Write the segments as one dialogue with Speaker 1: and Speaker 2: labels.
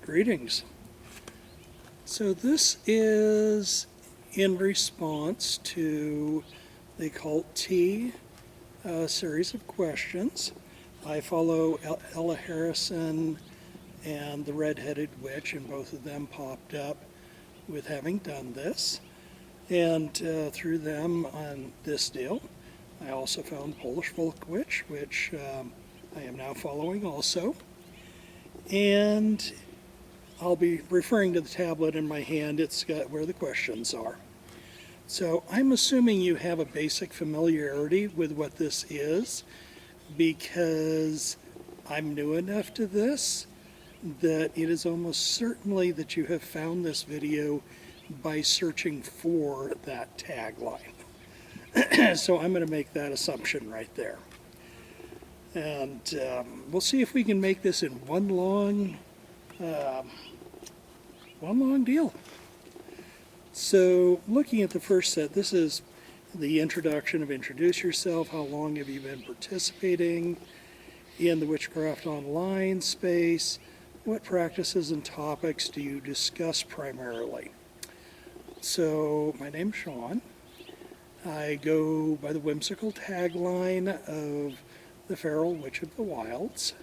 Speaker 1: Greetings. So this is in response to the Occult Tea series of questions. I follow Ella Harrison and the Red-Headed Witch, and both of them popped up with having done this. And through them on this deal, I also found Polish Folk Witch, which I am now following also. And I'll be referring to the tablet in my hand. It's got where the questions are. So I'm assuming you have a basic familiarity with what this is, because I'm new enough to this that it is almost certainly that you have found this video by searching for that tagline. So I'm going to make that assumption right there. And we'll see if we can make this in one long deal. So looking at the first set, this is the introduction of introduce yourself. How long have you been participating in the Witchcraft Online space? What practices and topics do you discuss primarily? So my name's Sean. I go by the whimsical tagline of the Feral Witch of the Wilds.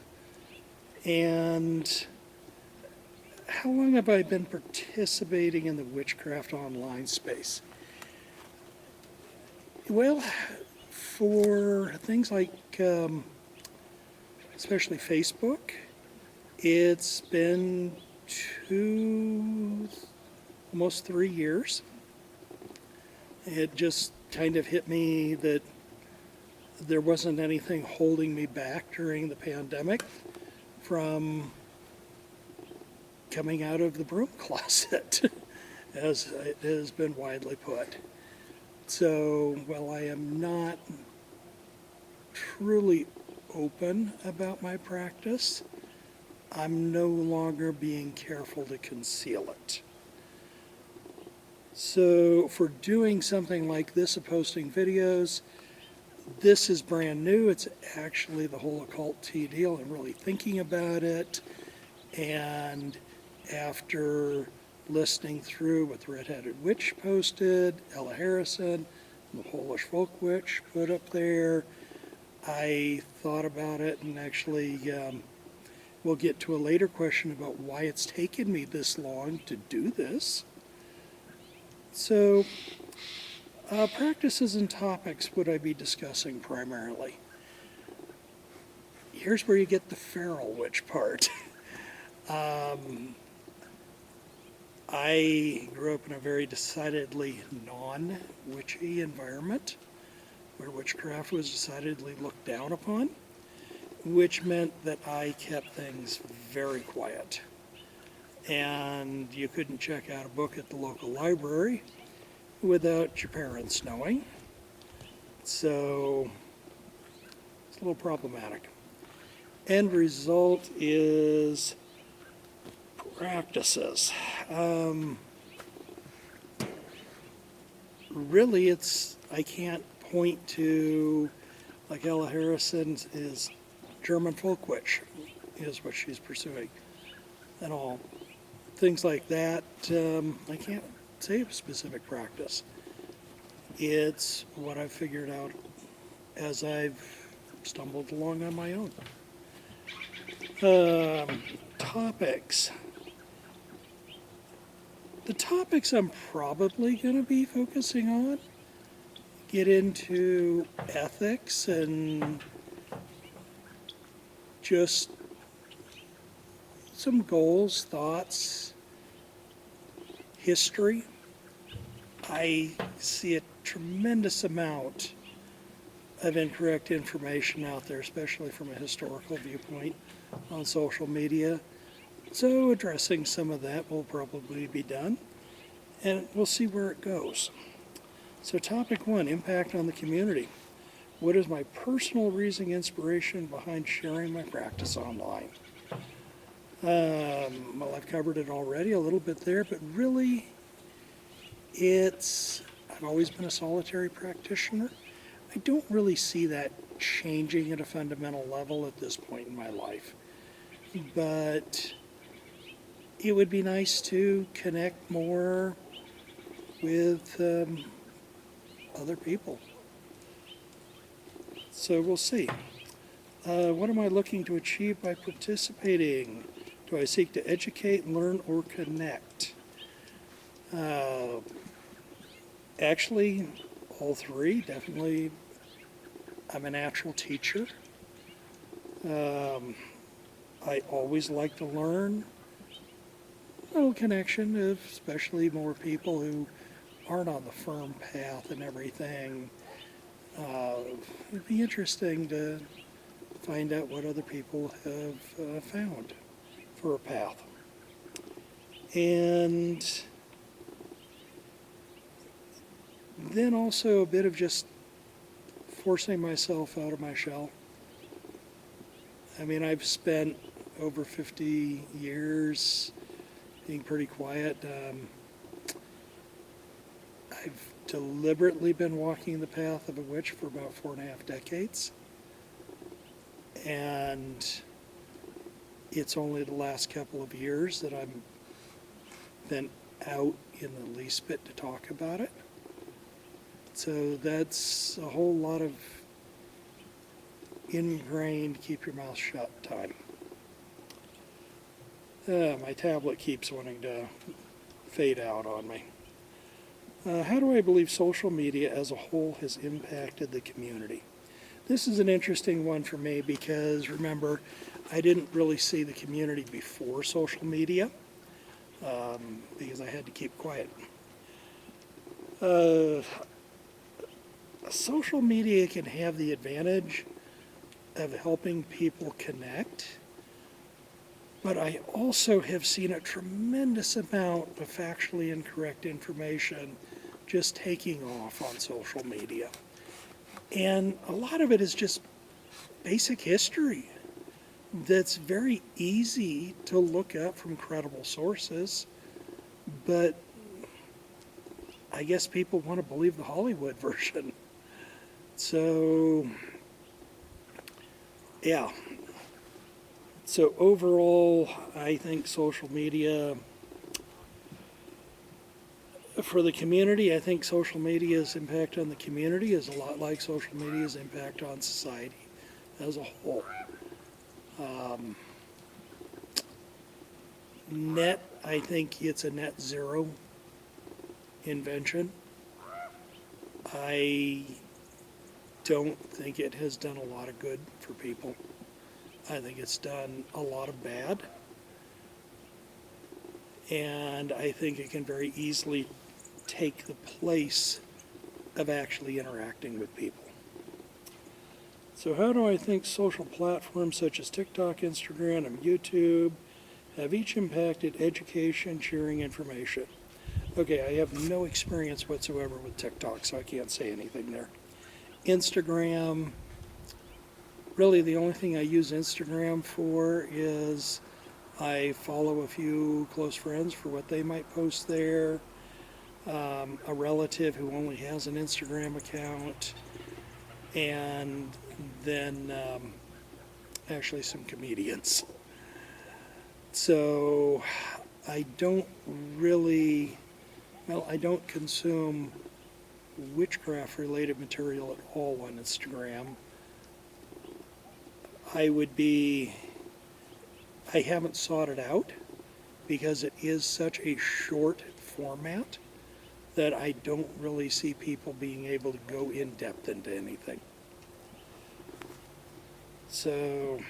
Speaker 1: And how long have I been participating in the Witchcraft Online space? Well, for things like, especially Facebook, it's been almost 3 years. It just kind of hit me that there wasn't anything holding me back during the pandemic from coming out of the broom closet, as it has been widely put. So while I am not truly open about my practice, I'm no longer being careful to conceal it. So for doing something like this, of posting videos, this is brand new. It's actually the whole Occult Tea deal. I'm really thinking about it, and after listening through what the Red-Headed Witch posted, Ella Harrison, and the Polish Folk Witch put up there, I thought about it, and actually we'll get to a later question about why it's taken me this long to do this. So practices and topics would I be discussing primarily? Here's where you get the feral witch part. I grew up in a very decidedly non-witchy environment where witchcraft was decidedly looked down upon, which meant that I kept things very quiet. And you couldn't check out a book at the local library without your parents knowing. So it's a little problematic. End result is practices. Really, I can't point to, like Ella Harrison's is German folk witch is what she's pursuing and all. Things like that, I can't say a specific practice. It's what I've figured out as I've stumbled along on my own. Topics. The topics I'm probably going to be focusing on get into ethics and just some goals, thoughts, history. I see a tremendous amount of incorrect information out there, especially from a historical viewpoint on social media. So addressing some of that will probably be done, and we'll see where it goes. So topic 1, impact on the community. What is my personal reason, inspiration behind sharing my practice online? Well, I've covered it already a little bit there, but really I've always been a solitary practitioner. I don't really see that changing at a fundamental level at this point in my life. But it would be nice to connect more with other people. So we'll see. What am I looking to achieve by participating? Do I seek to educate, learn, or connect? Actually, all three. Definitely, I'm a natural teacher. I always like to learn. A little connection, especially more people who aren't on the firm path and everything. It'd be interesting to find out what other people have found for a path. And then also a bit of just forcing myself out of my shell. I mean, I've spent over 50 years being pretty quiet. I've deliberately been walking the path of a witch for about 4.5 decades. And it's only the last couple of years that I've been out in the least bit to talk about it. So that's a whole lot of ingrained keep your mouth shut time. My tablet keeps wanting to fade out on me. How do I believe social media as a whole has impacted the community? This is an interesting one for me because, remember, I didn't really see the community before social media because I had to keep quiet. Social media can have the advantage of helping people connect, but I also have seen a tremendous amount of factually incorrect information just taking off on social media. And a lot of it is just basic history that's very easy to look up from credible sources, but I guess people want to believe the Hollywood version. So, yeah. So overall, I think social media, for the community, I think social media's impact on the community is a lot like social media's impact on society as a whole. Net, I think it's a net zero invention. I don't think it has done a lot of good for people. I think it's done a lot of bad. And I think it can very easily take the place of actually interacting with people. So how do I think social platforms such as TikTok, Instagram, and YouTube have each impacted education, sharing information? Okay, I have no experience whatsoever with TikTok, so I can't say anything there. Instagram, really the only thing I use Instagram for is I follow a few close friends for what they might post there, a relative who only has an Instagram account, and then actually some comedians. So I don't really, I don't consume witchcraft related material at all on Instagram. I haven't sought it out because it is such a short format that I don't really see people being able to go in depth into anything. So,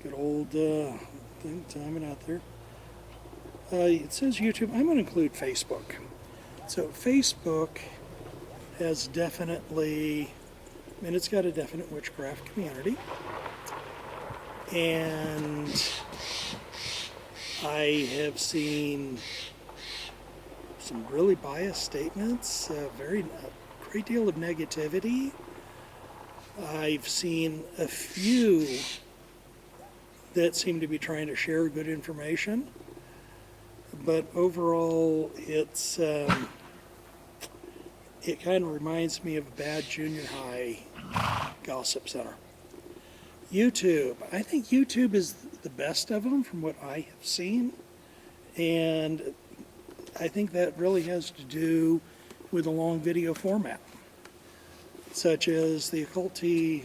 Speaker 1: good old thing, timing out there. It says YouTube. I'm going to include Facebook. So Facebook has definitely, it's got a definite witchcraft community. And I have seen some really biased statements, a great deal of negativity. I've seen a few that seem to be trying to share good information, but overall it kind of reminds me of a bad junior high gossip center. YouTube. I think YouTube is the best of them from what I have seen. And I think that really has to do with a long video format, such as the occulty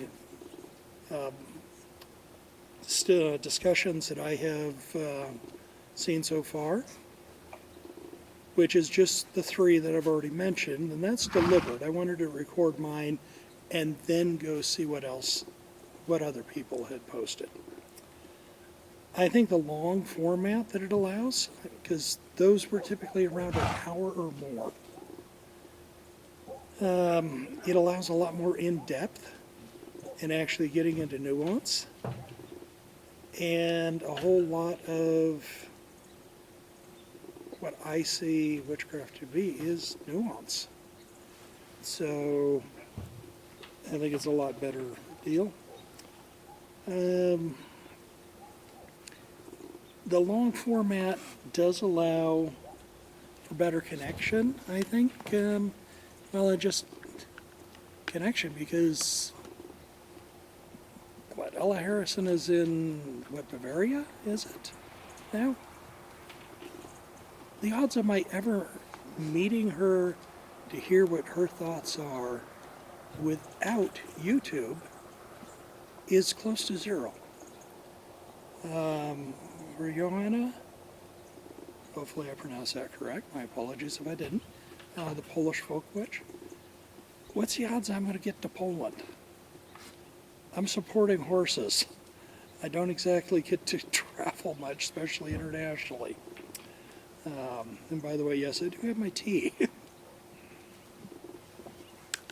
Speaker 1: discussions that I have seen so far, which is just the 3 that I've already mentioned, and that's deliberate. I wanted to record mine and then go see what other people had posted. I think the long format that it allows, because those were typically around an hour or more, it allows a lot more in-depth and actually getting into nuance, and a whole lot of what I see witchcraft to be is nuance. So I think it's a lot better deal. The long format does allow for better connection, I think. Just connection, because Ella Harrison is in, Bavaria, is it now? The odds of my ever meeting her to hear what her thoughts are without YouTube is close to 0. For Johanna, hopefully I pronounced that correct, my apologies if I didn't, the Polish folk witch. What's the odds I'm going to get to Poland? I'm supporting horses. I don't exactly get to travel much, especially internationally. And by the way, yes, I do have my tea.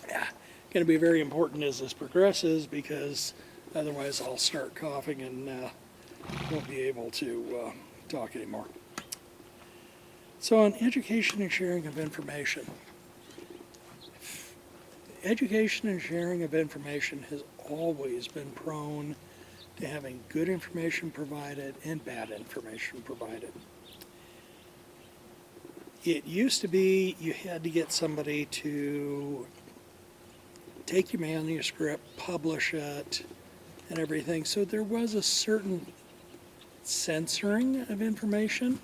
Speaker 1: Yeah, going to be very important as this progresses, because otherwise I'll start coughing and won't be able to talk anymore. So on education and sharing of information. Education and sharing of information has always been prone to having good information provided and bad information provided. It used to be you had to get somebody to take your manuscript, publish it, and everything. So there was a certain censoring of information,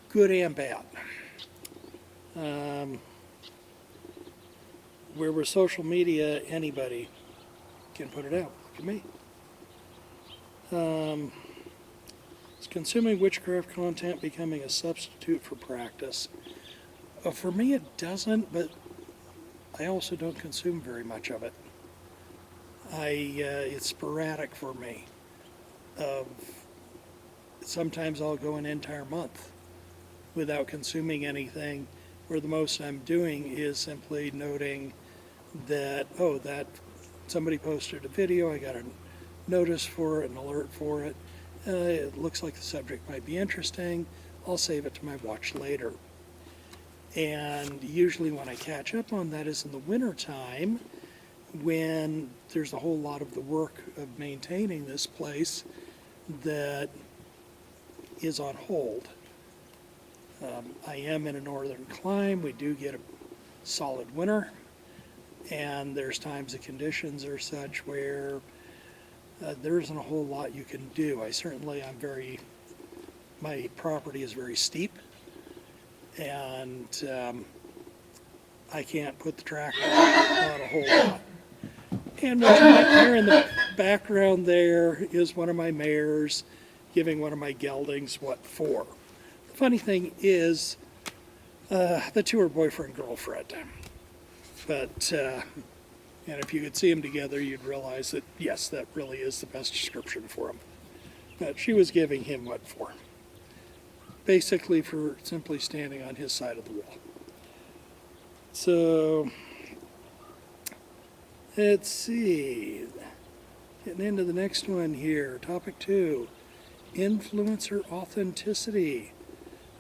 Speaker 1: good and bad. Where with social media, anybody can put it out. Look at me. Is consuming witchcraft content becoming a substitute for practice? For me, it doesn't, but I also don't consume very much of it. It's sporadic for me. Sometimes I'll go an entire month without consuming anything, where the most I'm doing is simply noting that, that somebody posted a video, I got a notice for it, an alert for it. It looks like the subject might be interesting. I'll save it to my watch later. And usually when I catch up on that is in the winter time, when there's a whole lot of the work of maintaining this place that is on hold. I am in a northern clime. We do get a solid winter, and there's times the conditions are such where there isn't a whole lot you can do. My property is very steep, and I can't put the tractor on a whole lot. And what you might hear in the background there is one of my mares giving one of my geldings what for. The funny thing is, the two are boyfriend-girlfriend. But, and if you could see them together, you'd realize that, yes, that really is the best description for them. But she was giving him what for. Basically for simply standing on his side of the wall. So, let's see. Getting into the next one here. Topic 2. Influencer authenticity.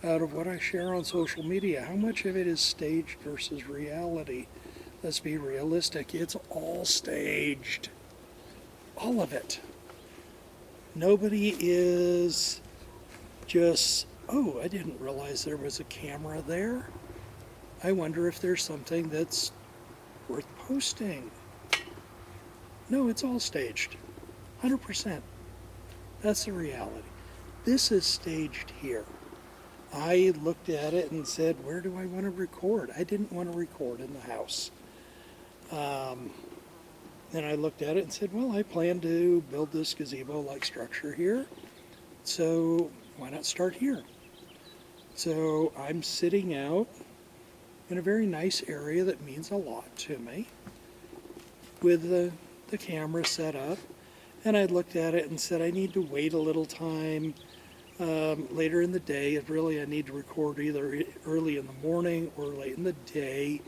Speaker 1: Out of what I share on social media, how much of it is staged versus reality? Let's be realistic. It's all staged. All of it. Nobody is just, I didn't realize there was a camera there. I wonder if there's something that's worth posting. No, it's all staged. 100%. That's the reality. This is staged here. I looked at it and said, where do I want to record? I didn't want to record in the house. Then I looked at it and said, well, I plan to build this gazebo-like structure here, so why not start here? So I'm sitting out in a very nice area that means a lot to me with the camera set up, and I looked at it and said, I need to wait a little time later in the day. Really, I need to record either early in the morning or late in the day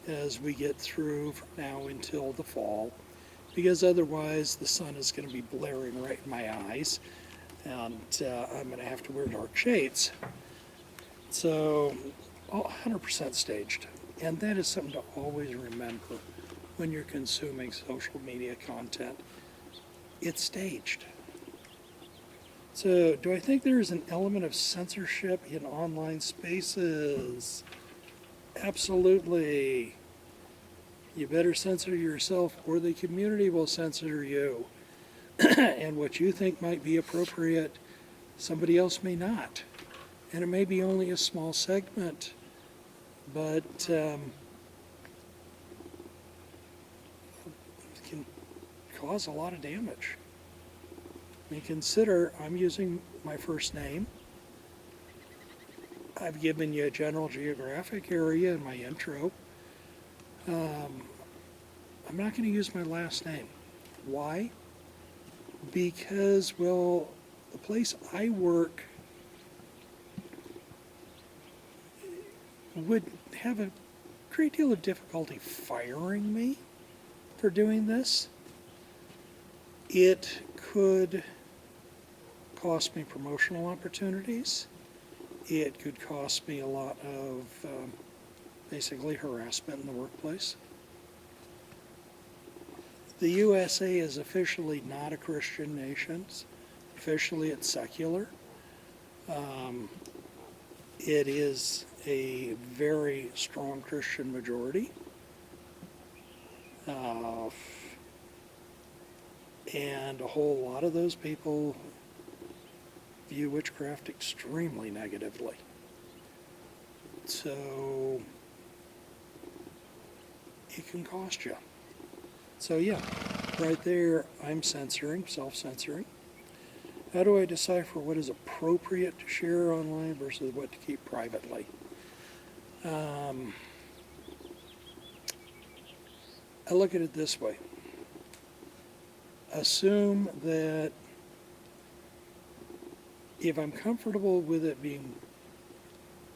Speaker 1: as we get through from now until the fall, because otherwise the sun is going to be blaring right in my eyes, and I'm going to have to wear dark shades. So, 100% staged. And that is something to always remember when you're consuming social media content. It's staged. So, do I think there is an element of censorship in online spaces? Absolutely. You better censor yourself or the community will censor you. And what you think might be appropriate, somebody else may not. And it may be only a small segment, but it can cause a lot of damage. I mean, consider I'm using my first name. I've given you a general geographic area in my intro. I'm not going to use my last name. Why? Because, well, the place I work would have a great deal of difficulty firing me for doing this. It could cost me promotional opportunities. It could cost me a lot of basically harassment in the workplace. The USA is officially not a Christian nation. Officially it's secular. It is a very strong Christian majority. And a whole lot of those people view witchcraft extremely negatively. So it can cost you. So yeah, right there I'm censoring, self-censoring. How do I decipher what is appropriate to share online versus what to keep privately? I look at it this way. Assume that if I'm comfortable with it being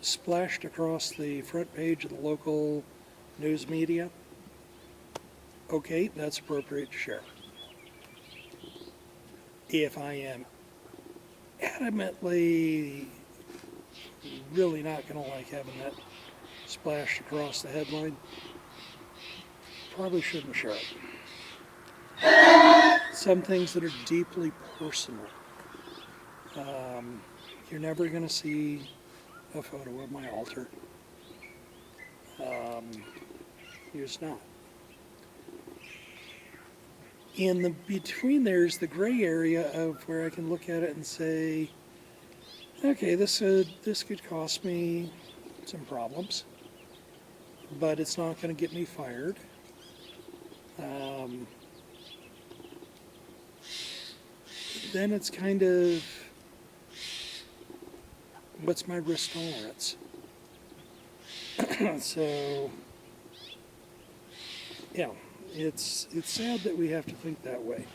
Speaker 1: splashed across the front page of the local news media, okay, that's appropriate to share. If I am adamantly really not going to like having that splashed across the headline, probably shouldn't share it. Some things that are deeply personal. You're never going to see a photo of my altar. You're just not. In the between there's the gray area of where I can look at it and say, okay, this could cost me some problems, but it's not going to get me fired. Then it's kind of, what's my risk tolerance? So, yeah, it's sad that we have to think that way.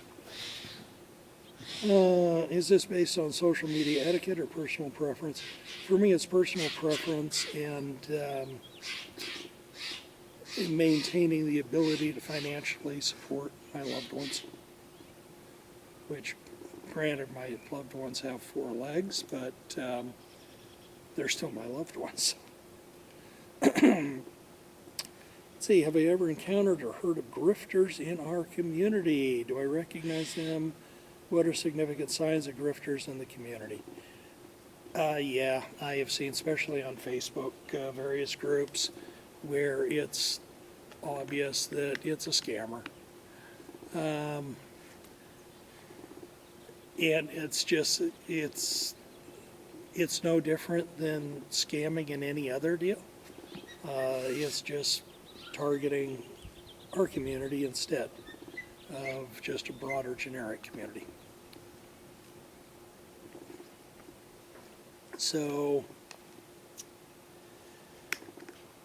Speaker 1: Is this based on social media etiquette or personal preference? For me, it's personal preference and maintaining the ability to financially support my loved ones, which, granted, my loved ones have 4 legs, but they're still my loved ones. Let's see, have I ever encountered or heard of grifters in our community? Do I recognize them? What are significant signs of grifters in the community? Yeah, I have seen, especially on Facebook, various groups where it's obvious that it's a scammer. And it's no different than scamming in any other deal. It's just targeting our community instead of just a broader generic community. So,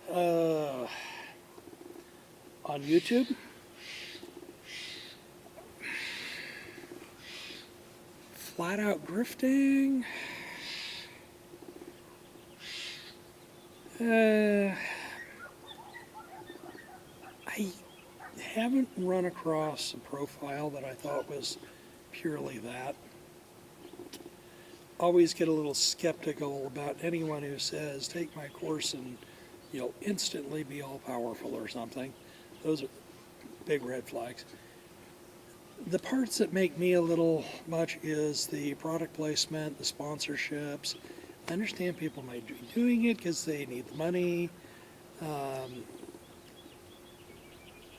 Speaker 1: on YouTube, flat out grifting. I haven't run across a profile that I thought was purely that. Always get a little skeptical about anyone who says, take my course and you'll instantly be all powerful or something. Those are big red flags. The parts that make me a little much is the product placement, the sponsorships. I understand people might be doing it because they need the money.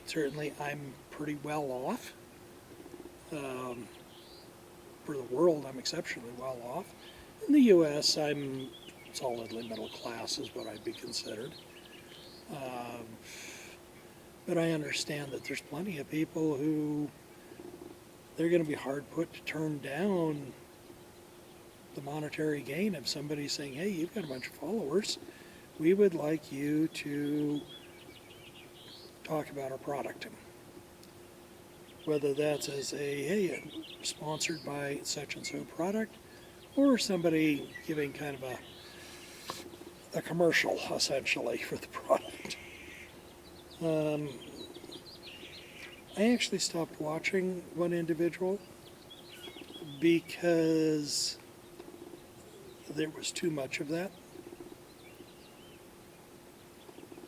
Speaker 1: Certainly I'm pretty well off. For the world, I'm exceptionally well off. In the U.S., I'm solidly middle class is what I'd be considered. But I understand that there's plenty of people who they're going to be hard put to turn down the monetary gain of somebody saying, hey, you've got a bunch of followers. We would like you to talk about our product. Whether that's as a, hey, sponsored by such and so product, or somebody giving kind of a commercial, essentially, for the product. I actually stopped watching one individual because there was too much of that.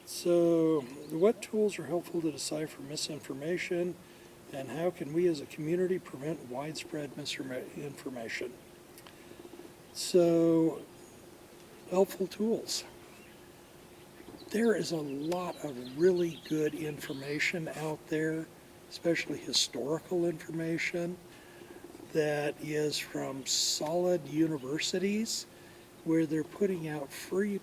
Speaker 1: So, what tools are helpful to decipher misinformation, and how can we as a community prevent widespread misinformation? So, helpful tools. There is a lot of really good information out there, especially historical information, that is from solid universities where they're putting out free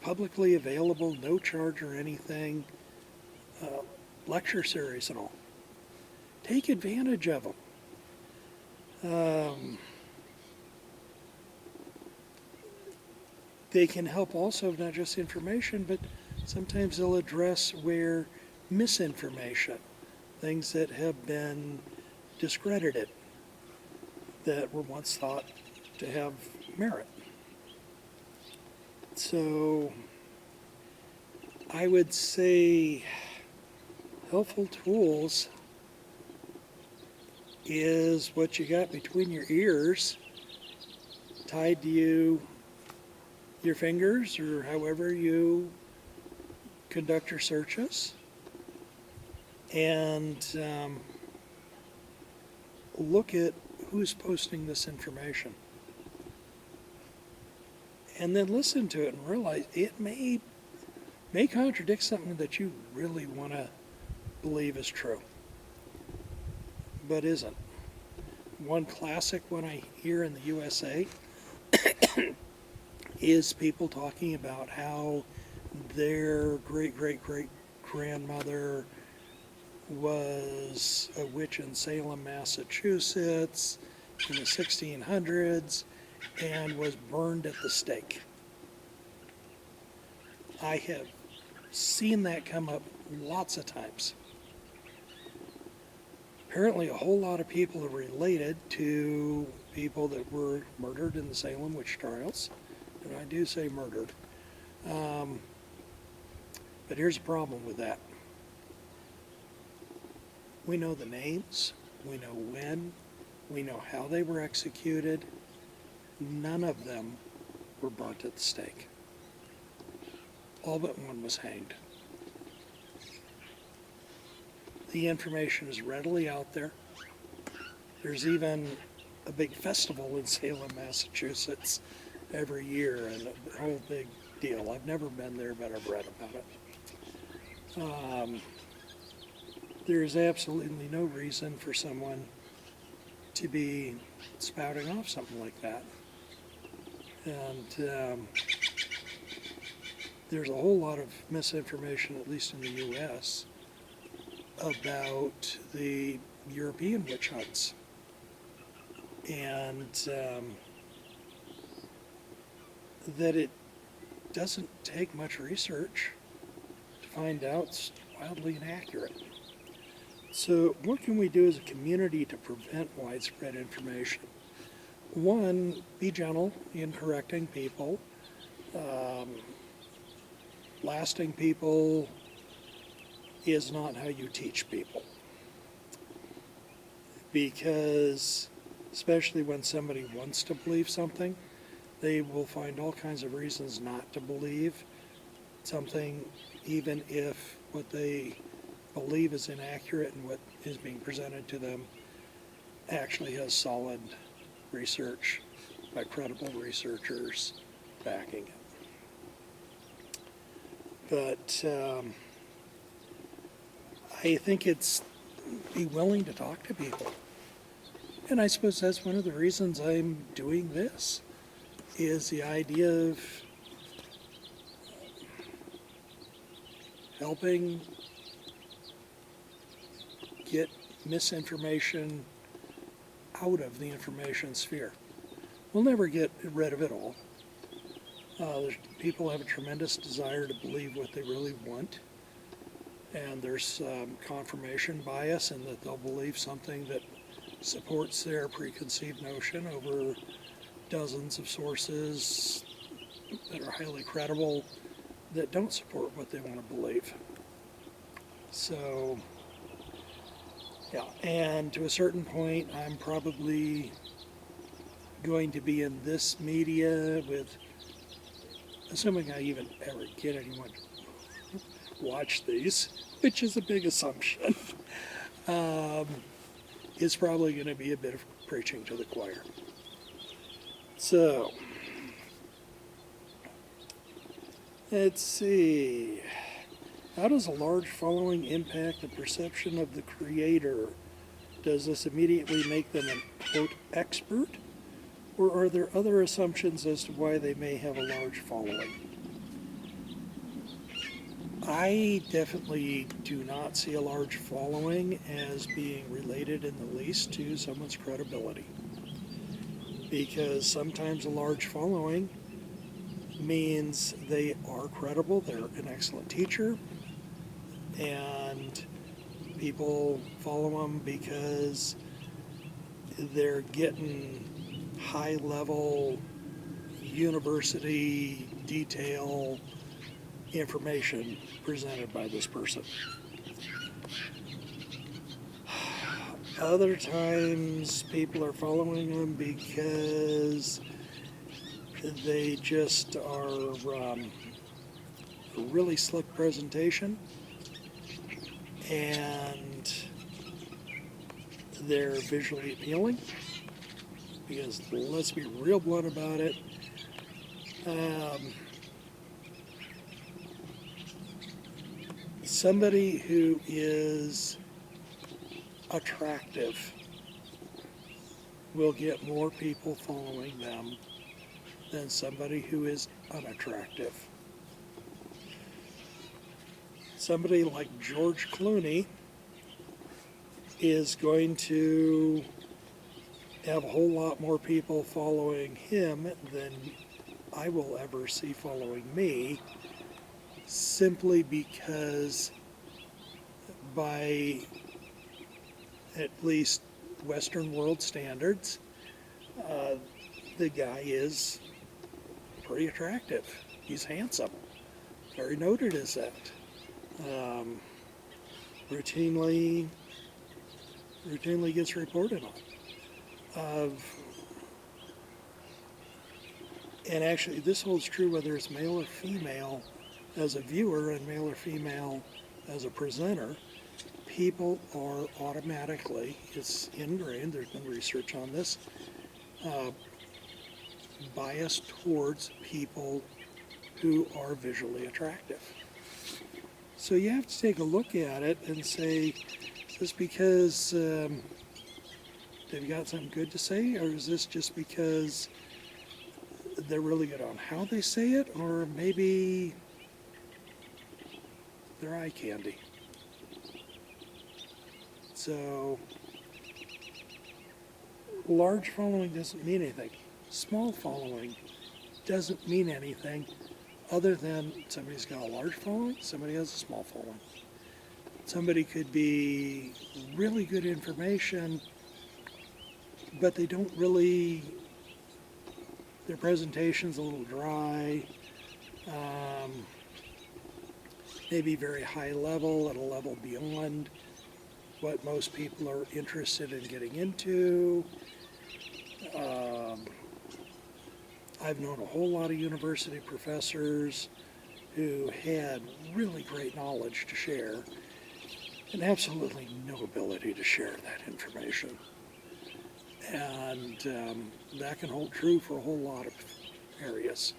Speaker 1: publicly available, no charge or anything, lecture series and all. Take advantage of them. They can help also, not just information, but sometimes they'll address where misinformation, things that have been discredited, that were once thought to have merit. So I would say helpful tools is what you got between your ears, tied to your fingers, or however you conduct your searches, and look at who's posting this information. And then listen to it and realize it may contradict something that you really want to believe is true, but isn't. One classic one I hear in the USA is people talking about how their great-great-great-grandmother was a witch in Salem, Massachusetts in the 1600s and was burned at the stake. I have seen that come up lots of times. Apparently a whole lot of people are related to people that were murdered in the Salem witch trials. And I do say murdered. But here's a problem with that. We know the names, we know when, we know how they were executed. None of them were burnt at the stake. All but one was hanged. The information is readily out there. There's even a big festival in Salem, Massachusetts every year, and a whole big deal. I've never been there, but I've read about it. there is absolutely no reason for someone to be spouting off something like that. And there's a whole lot of misinformation, at least in the U.S., about the European witch hunts. And that it doesn't take much research to find out it's wildly inaccurate. So what can we do as a community to prevent widespread information? One, be gentle in correcting people. Blasting people is not how you teach people. Because, especially when somebody wants to believe something, they will find all kinds of reasons not to believe something, even if what they believe is inaccurate and what is being presented to them actually has solid research by credible researchers backing it. But I think it's be willing to talk to people. And I suppose that's one of the reasons I'm doing this, is the idea of helping get misinformation out of the information sphere. We'll never get rid of it all. People have a tremendous desire to believe what they really want, and there's confirmation bias in that they'll believe something that supports their preconceived notion over dozens of sources that are highly credible that don't support what they want to believe. So, yeah, and to a certain point, I'm probably going to be in this media with, assuming I even ever get anyone to watch these, which is a big assumption, is probably going to be a bit of preaching to the choir. So, let's see. How does a large following impact the perception of the creator? Does this immediately make them an, quote, expert? Or are there other assumptions as to why they may have a large following? I definitely do not see a large following as being related in the least to someone's credibility. Because sometimes a large following means they are credible, they're an excellent teacher, and people follow them because they're getting high-level university detail information presented by this person. Other times people are following them because they just are a really slick presentation, and they're visually appealing, because let's be real blunt about it, somebody who is attractive will get more people following them than somebody who is unattractive. Somebody like George Clooney is going to have a whole lot more people following him than I will ever see following me, simply because by at least Western world standards, the guy is pretty attractive. He's handsome. Very noted as that. Routinely gets reported on. And actually, this holds true whether it's male or female as a viewer and male or female as a presenter. People are automatically, it's ingrained, there's been research on this, biased towards people who are visually attractive. So you have to take a look at it and say, Is this because they've got something good to say, or is this just because they're really good on how they say it, or maybe they're eye candy? So, large following doesn't mean anything. Small following doesn't mean anything other than somebody's got a large following, somebody has a small following. Somebody could be really good information, but they don't really, their presentation's a little dry, maybe very high level, at a level beyond what most people are interested in getting into. I've known a whole lot of university professors who had really great knowledge to share and absolutely no ability to share that information. And that can hold true for a whole lot of areas.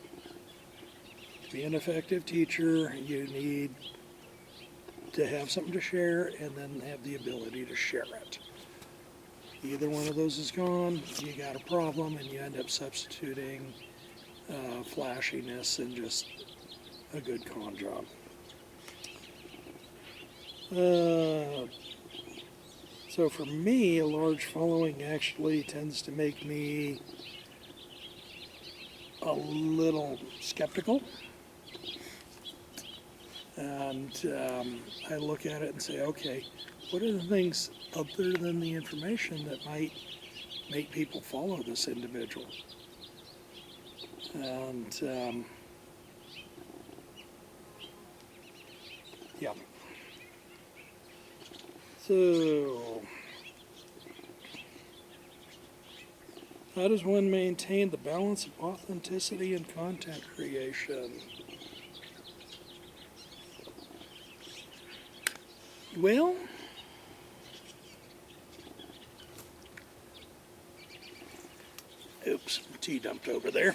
Speaker 1: To be an effective teacher, you need to have something to share and then have the ability to share it. Either one of those is gone, you got a problem, and you end up substituting flashiness and just a good con job. So for me, a large following actually tends to make me a little skeptical. And I look at it and say, okay, what are the things other than the information that might make people follow this individual? And yeah. So, how does one maintain the balance of authenticity and content creation? Well, oops, tea dumped over there.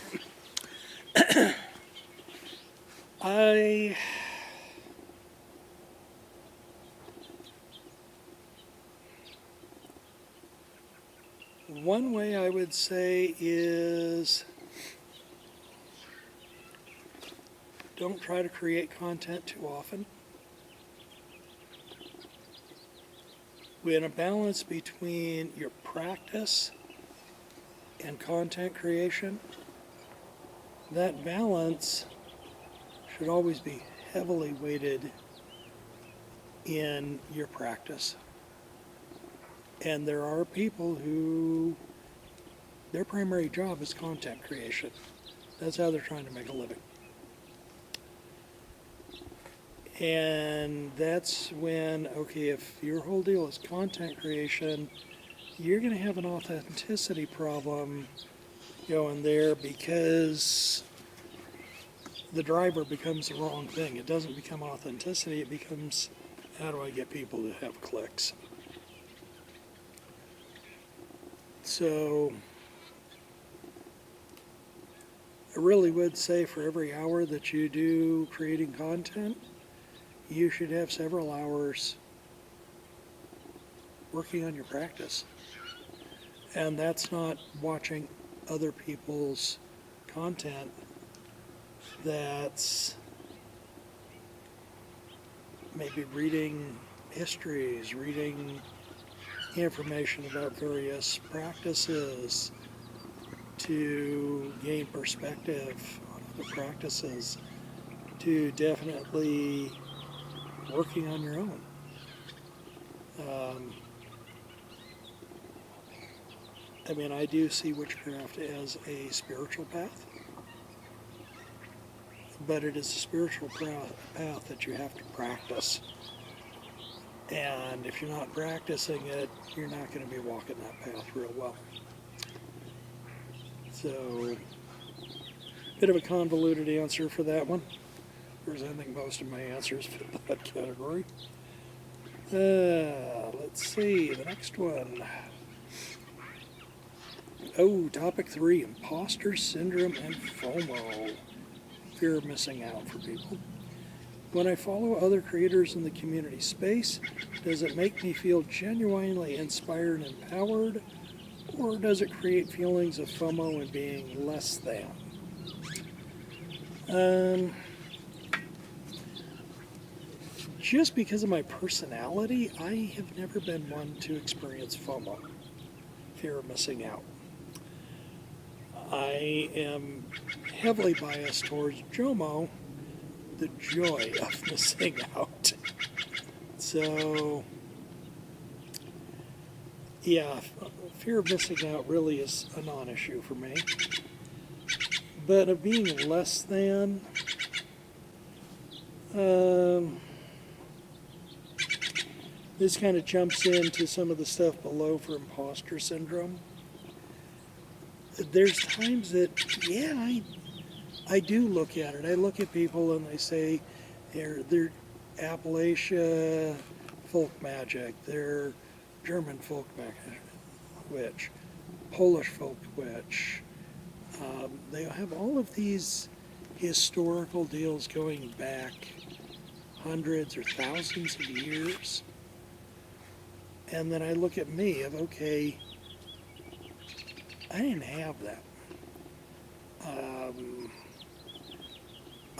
Speaker 1: One way I would say is don't try to create content too often. When a balance between your practice and content creation, that balance should always be heavily weighted in your practice. And there are people who their primary job is content creation. That's how they're trying to make a living. And that's when, okay, if your whole deal is content creation, you're going to have an authenticity problem going there because the driver becomes the wrong thing. It doesn't become authenticity, it becomes, how do I get people to have clicks? So I really would say for every hour that you do creating content, you should have several hours working on your practice. And that's not watching other people's content. That's maybe reading histories, reading information about various practices to gain perspective on other practices, to definitely working on your own. I mean, I do see witchcraft as a spiritual path, but it is a spiritual path that you have to practice. And if you're not practicing it, you're not going to be walking that path real well. So, bit of a convoluted answer for that one. Whereas I think most of my answers fit that category. Let's see, the next one. Oh, topic 3, imposter syndrome and FOMO. Fear of missing out for people. When I follow other creators in the community space, does it make me feel genuinely inspired and empowered, or does it create feelings of FOMO and being less than? Just because of my personality, I have never been one to experience FOMO, fear of missing out. I am heavily biased towards JOMO, the joy of missing out. So, yeah, fear of missing out really is a non-issue for me. But of being less than, this kind of jumps into some of the stuff below for imposter syndrome. There's times that, yeah, I do look at it. I look at people and I say, they're Appalachia folk magic, they're German folk magic, witch, Polish folk witch. They have all of these historical deals going back hundreds or thousands of years. And then I look at me of, okay, I didn't have that.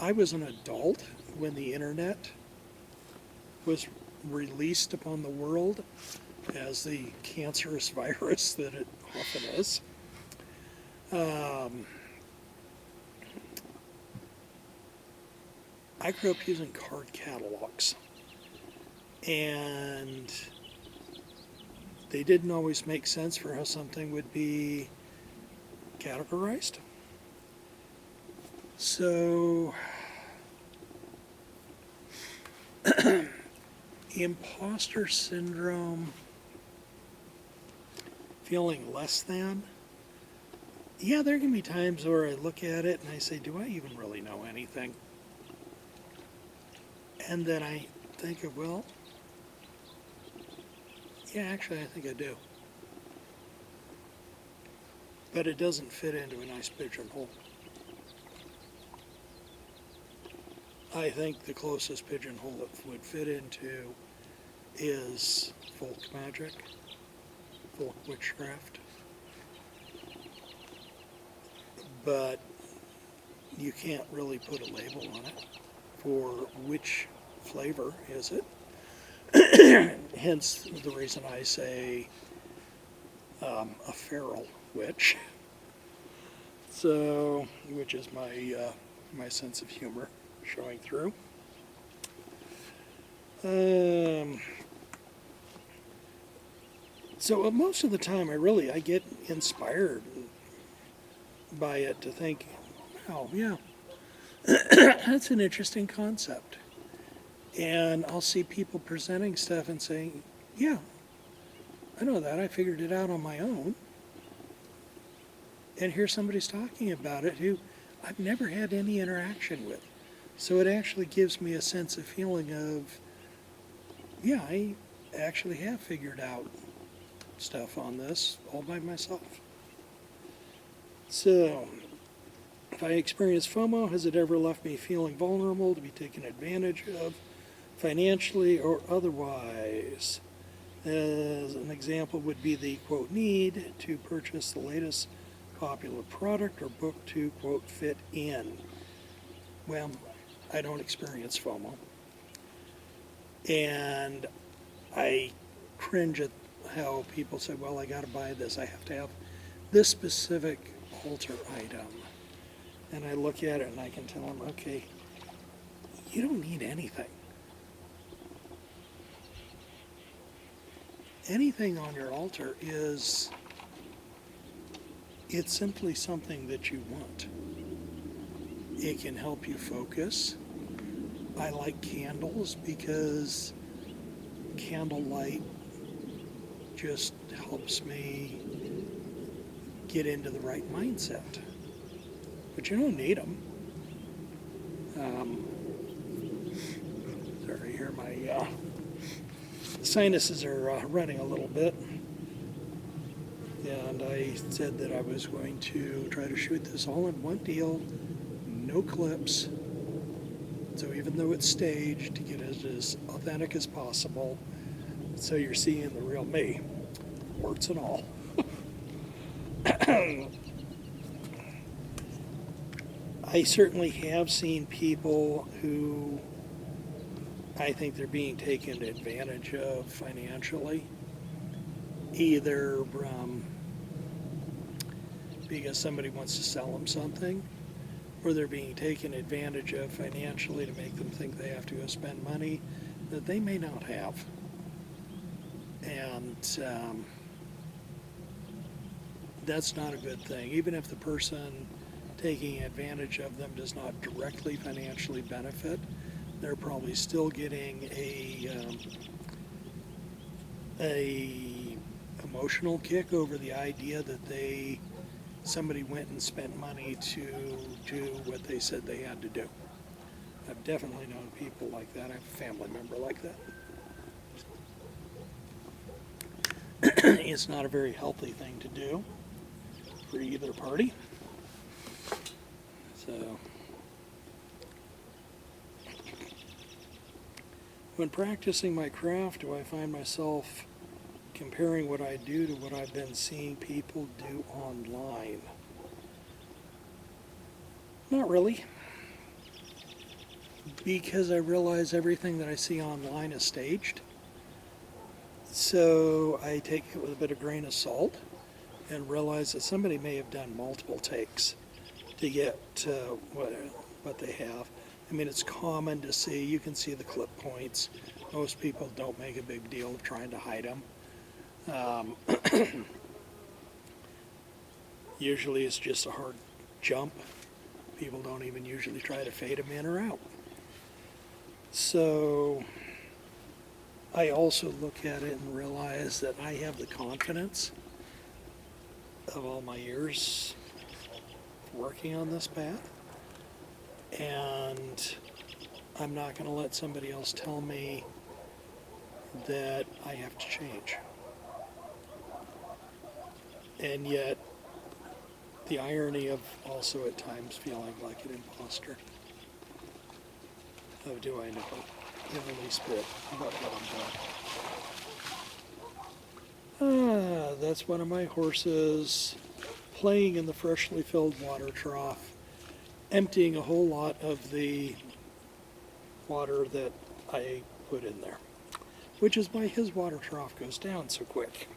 Speaker 1: I was an adult when the internet was released upon the world as the cancerous virus that it often is. I grew up using card catalogs, and they didn't always make sense for how something would be categorized. So, imposter syndrome, feeling less than. Yeah, there can be times where I look at it and I say, do I even really know anything? And then I think of, well, yeah, actually I think I do. But it doesn't fit into a nice pigeonhole. I think the closest pigeonhole it would fit into is folk magic, folk witchcraft. But you can't really put a label on it for which flavor is it. Hence the reason I say a feral witch. So, which is my sense of humor showing through. So most of the time I get inspired by it to think, oh yeah, that's an interesting concept. And I'll see people presenting stuff and saying, yeah, I know that, I figured it out on my own. And here somebody's talking about it who I've never had any interaction with. So it actually gives me a sense of feeling of, yeah, I actually have figured out stuff on this all by myself. So, if I experience FOMO, has it ever left me feeling vulnerable to be taken advantage of financially or otherwise? As an example would be the, quote, need to purchase the latest popular product or book to, quote, fit in. Well, I don't experience FOMO. And I cringe at how people say, well, I got to buy this. I have to have this specific altar item. And I look at it and I can tell them, okay, you don't need anything. Anything on your altar it's simply something that you want. It can help you focus. I like candles because candlelight just helps me get into the right mindset. But you don't need them. Sorry, here my sinuses are running a little bit. And I said that I was going to try to shoot this all in one deal, no clips, So even though it's staged, to get it as authentic as possible, so you're seeing the real me, warts and all. I certainly have seen people who I think they're being taken advantage of financially, either because somebody wants to sell them something, or they're being taken advantage of financially to make them think they have to go spend money that they may not have. And that's not a good thing. Even if the person taking advantage of them does not directly financially benefit, they're probably still getting a emotional kick over the idea that somebody went and spent money to do what they said they had to do. I've definitely known people like that. I have a family member like that. It's not a very healthy thing to do for either party. So, when practicing my craft, do I find myself comparing what I do to what I've been seeing people do online? Not really, because I realize everything that I see online is staged. So I take it with a bit of grain of salt and realize that somebody may have done multiple takes to get what they have. I mean, it's common to see, you can see the clip points. Most people don't make a big deal of trying to hide them. Usually it's just a hard jump. People don't even usually try to fade them in or out. So I also look at it and realize that I have the confidence of all my years working on this path, and I'm not going to let somebody else tell me that I have to change. And yet, the irony of also at times feeling like an imposter. Of do I know in the least bit about what I'm doing? That's one of my horses playing in the freshly filled water trough, emptying a whole lot of the water that I put in there, which is why his water trough goes down so quick.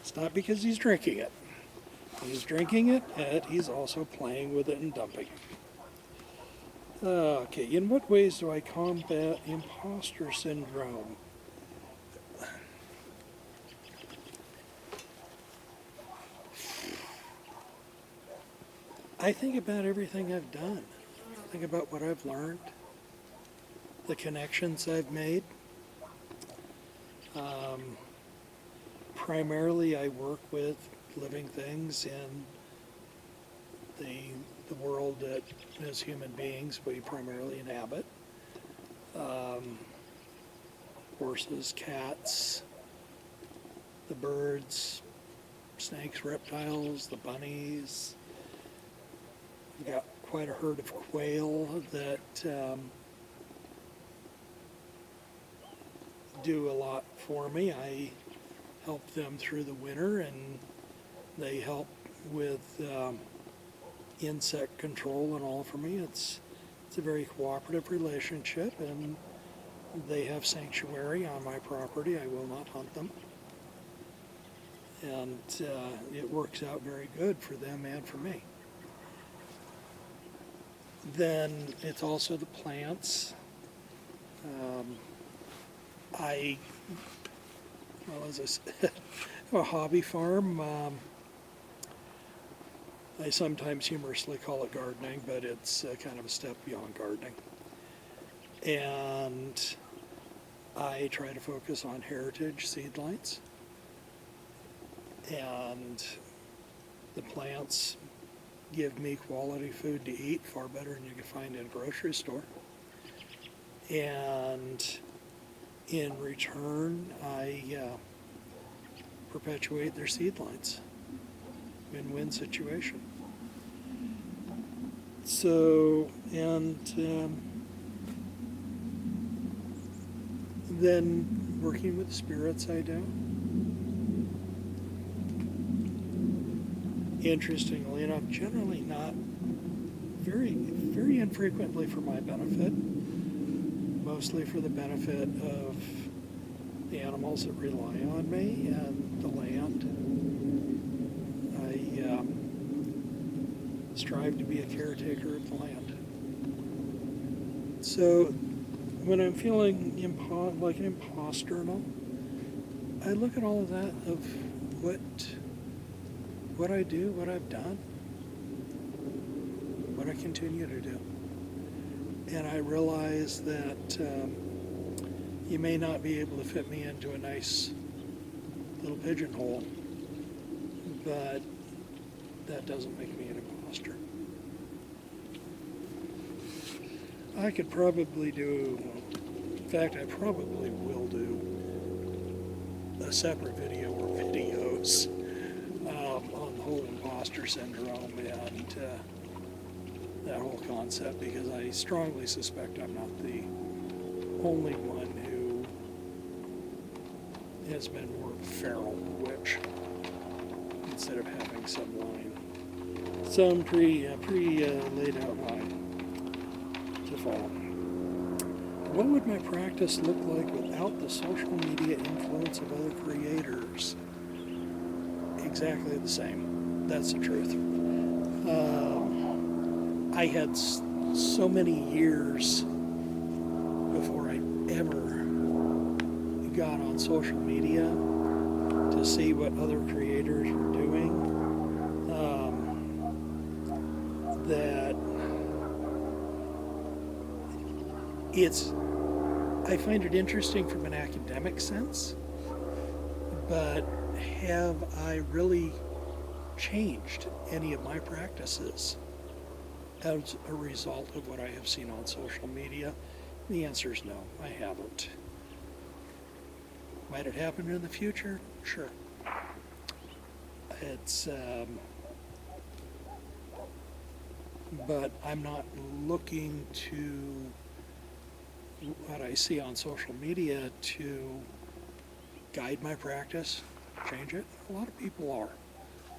Speaker 1: It's not because he's drinking it. He's drinking it, and he's also playing with it and dumping it. Okay, in what ways do I combat imposter syndrome? I think about everything I've done. I think about what I've learned, the connections I've made. Primarily, I work with living things in the world that, as human beings, we primarily inhabit. Horses, cats, the birds, snakes, reptiles, the bunnies. We've got quite a herd of quail that do a lot for me. I help them through the winter, and they help with insect control and all for me. It's a very cooperative relationship, and they have sanctuary on my property. I will not hunt them. And it works out very good for them and for me. Then it's also the plants. As I said, I have a hobby farm. I sometimes humorously call it gardening, but it's kind of a step beyond gardening. And I try to focus on heritage seedlines. And the plants give me quality food to eat, far better than you can find in a grocery store. And in return, I perpetuate their seedlines. Win-win situation. So, and Then working with spirits, I do. Interestingly enough, generally not very infrequently for my benefit, mostly for the benefit of the animals that rely on me and the land. I strive to be a caretaker of the land. So when I'm feeling like an imposter and all, I look at all of that of what I do, what I've done, what I continue to do. And I realize that you may not be able to fit me into a nice little pigeonhole, but that doesn't make me an imposter. I could probably do, in fact, I probably will do a separate video or videos on the whole imposter syndrome and that whole concept, because I strongly suspect I'm not the only one who has been more feral witch instead of having some line, some pre laid out line to follow. What would my practice look like without the social media influence of other creators? Exactly the same. That's the truth. I had so many years before I ever got on social media to see what other creators were doing, that I find it interesting from an academic sense, but have I really changed any of my practices as a result of what I have seen on social media? The answer is no, I haven't. Might it happen in the future? Sure. But I'm not looking to what I see on social media to guide my practice, change it. A lot of people are.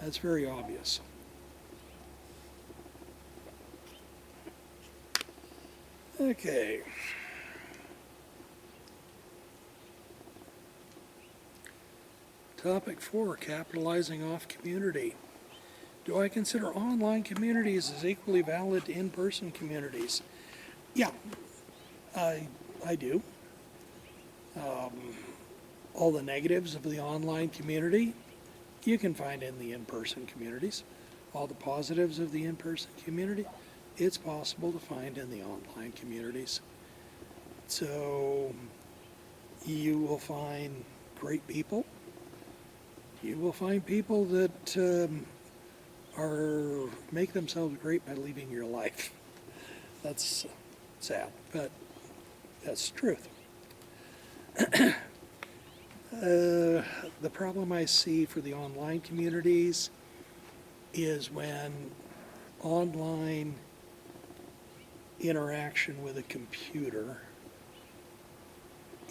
Speaker 1: That's very obvious. Okay. Topic 4, capitalizing off community. Do I consider online communities as equally valid to in-person communities? Yeah, I do. All the negatives of the online community you can find in the in-person communities. All the positives of the in-person community, it's possible to find in the online communities. So you will find great people. You will find people that make themselves great by leaving your life. That's sad, but that's the truth. The problem I see for the online communities is when online interaction with a computer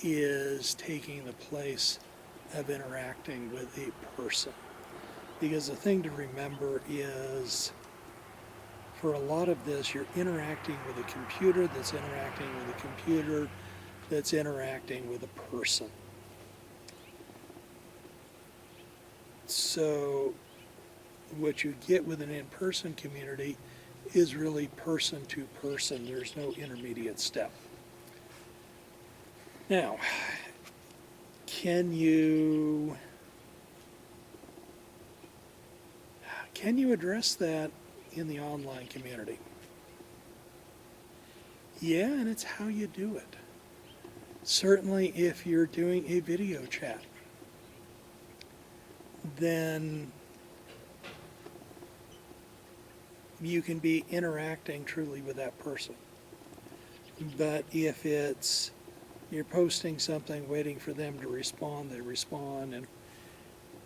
Speaker 1: is taking the place of interacting with a person. Because the thing to remember is, for a lot of this, you're interacting with a computer that's interacting with a computer that's interacting with a person. So what you get with an in-person community is really person to person. There's no intermediate step. Now, can you address that in the online community? Yeah, and it's how you do it. Certainly if you're doing a video chat, then you can be interacting truly with that person. But if it's you're posting something, waiting for them to respond, they respond, and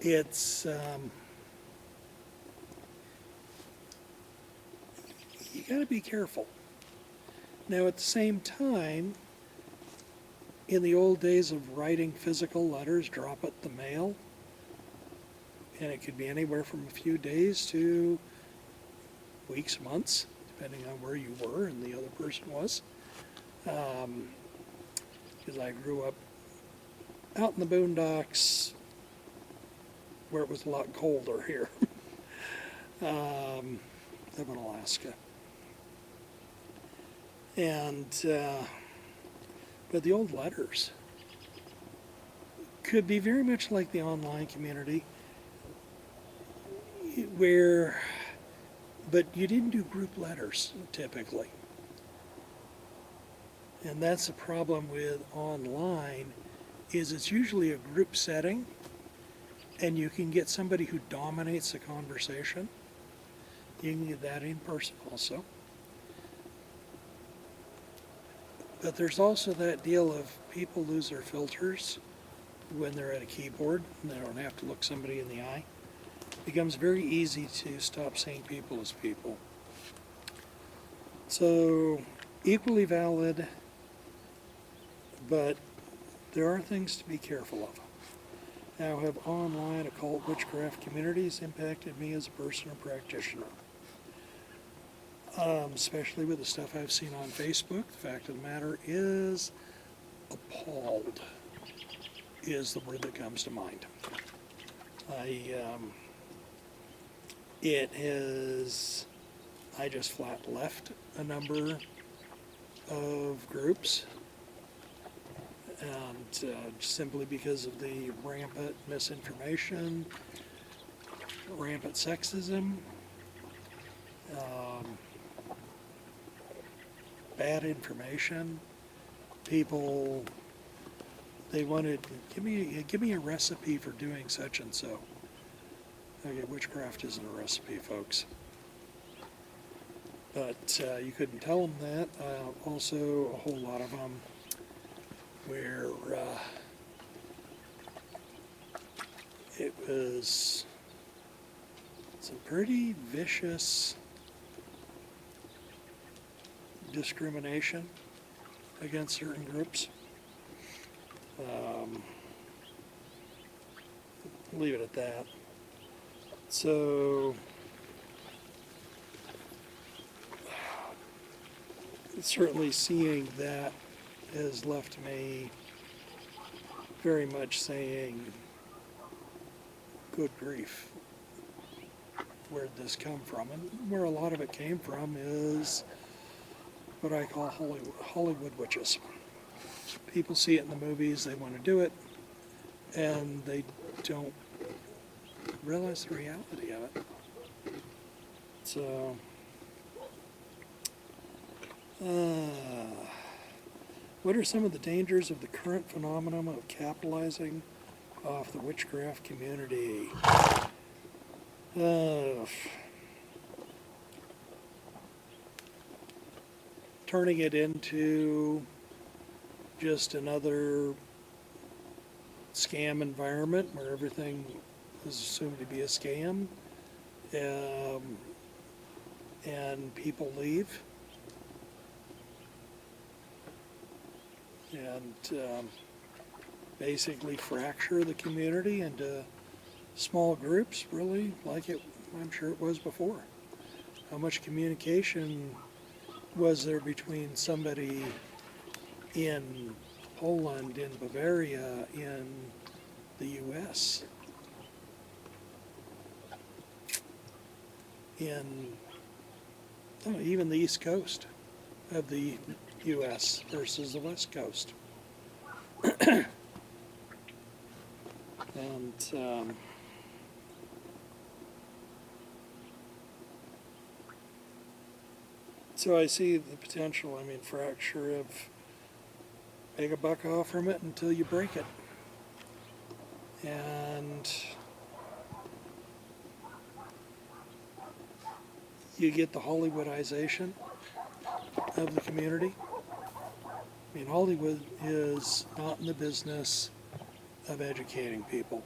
Speaker 1: it's you got to be careful. Now at the same time, in the old days of writing physical letters, drop it the mail, and it could be anywhere from a few days to weeks, months, depending on where you were and the other person was. Because I grew up out in the boondocks where it was a lot colder here. Live in Alaska. And, but the old letters could be very much like the online community, but you didn't do group letters typically. And that's the problem with online, is it's usually a group setting, and you can get somebody who dominates the conversation. You can get that in person also. But there's also that deal of people lose their filters when they're at a keyboard and they don't have to look somebody in the eye. It becomes very easy to stop seeing people as people. So, equally valid, but there are things to be careful of. Now, have online occult witchcraft communities impacted me as a person or practitioner? Especially with the stuff I've seen on Facebook. The fact of the matter is, appalled is the word that comes to mind. I just flat left a number of groups, and simply because of the rampant misinformation, rampant sexism, bad information. People, they wanted, give me a recipe for doing such and so. Okay, witchcraft isn't a recipe, folks. But you couldn't tell them that. Also, a whole lot of them where it was some pretty vicious discrimination against certain groups. Leave it at that. So, certainly seeing that has left me very much saying, good grief, where'd this come from? And where a lot of it came from is what I call Hollywood witches. People see it in the movies, they want to do it, and they don't realize the reality of it. So, what are some of the dangers of the current phenomenon of capitalizing off the witchcraft community? Turning it into just another scam environment where everything is assumed to be a scam, and people leave. And basically fracture the community into small groups, really, like I'm sure it was before. How much communication was there between somebody in Poland, in Bavaria, in the U.S., in even the East Coast of the U.S. versus the West Coast? And so I see the potential, fracture of make a buck off from it until you break it. And you get the Hollywoodization of the community. Hollywood is not in the business of educating people.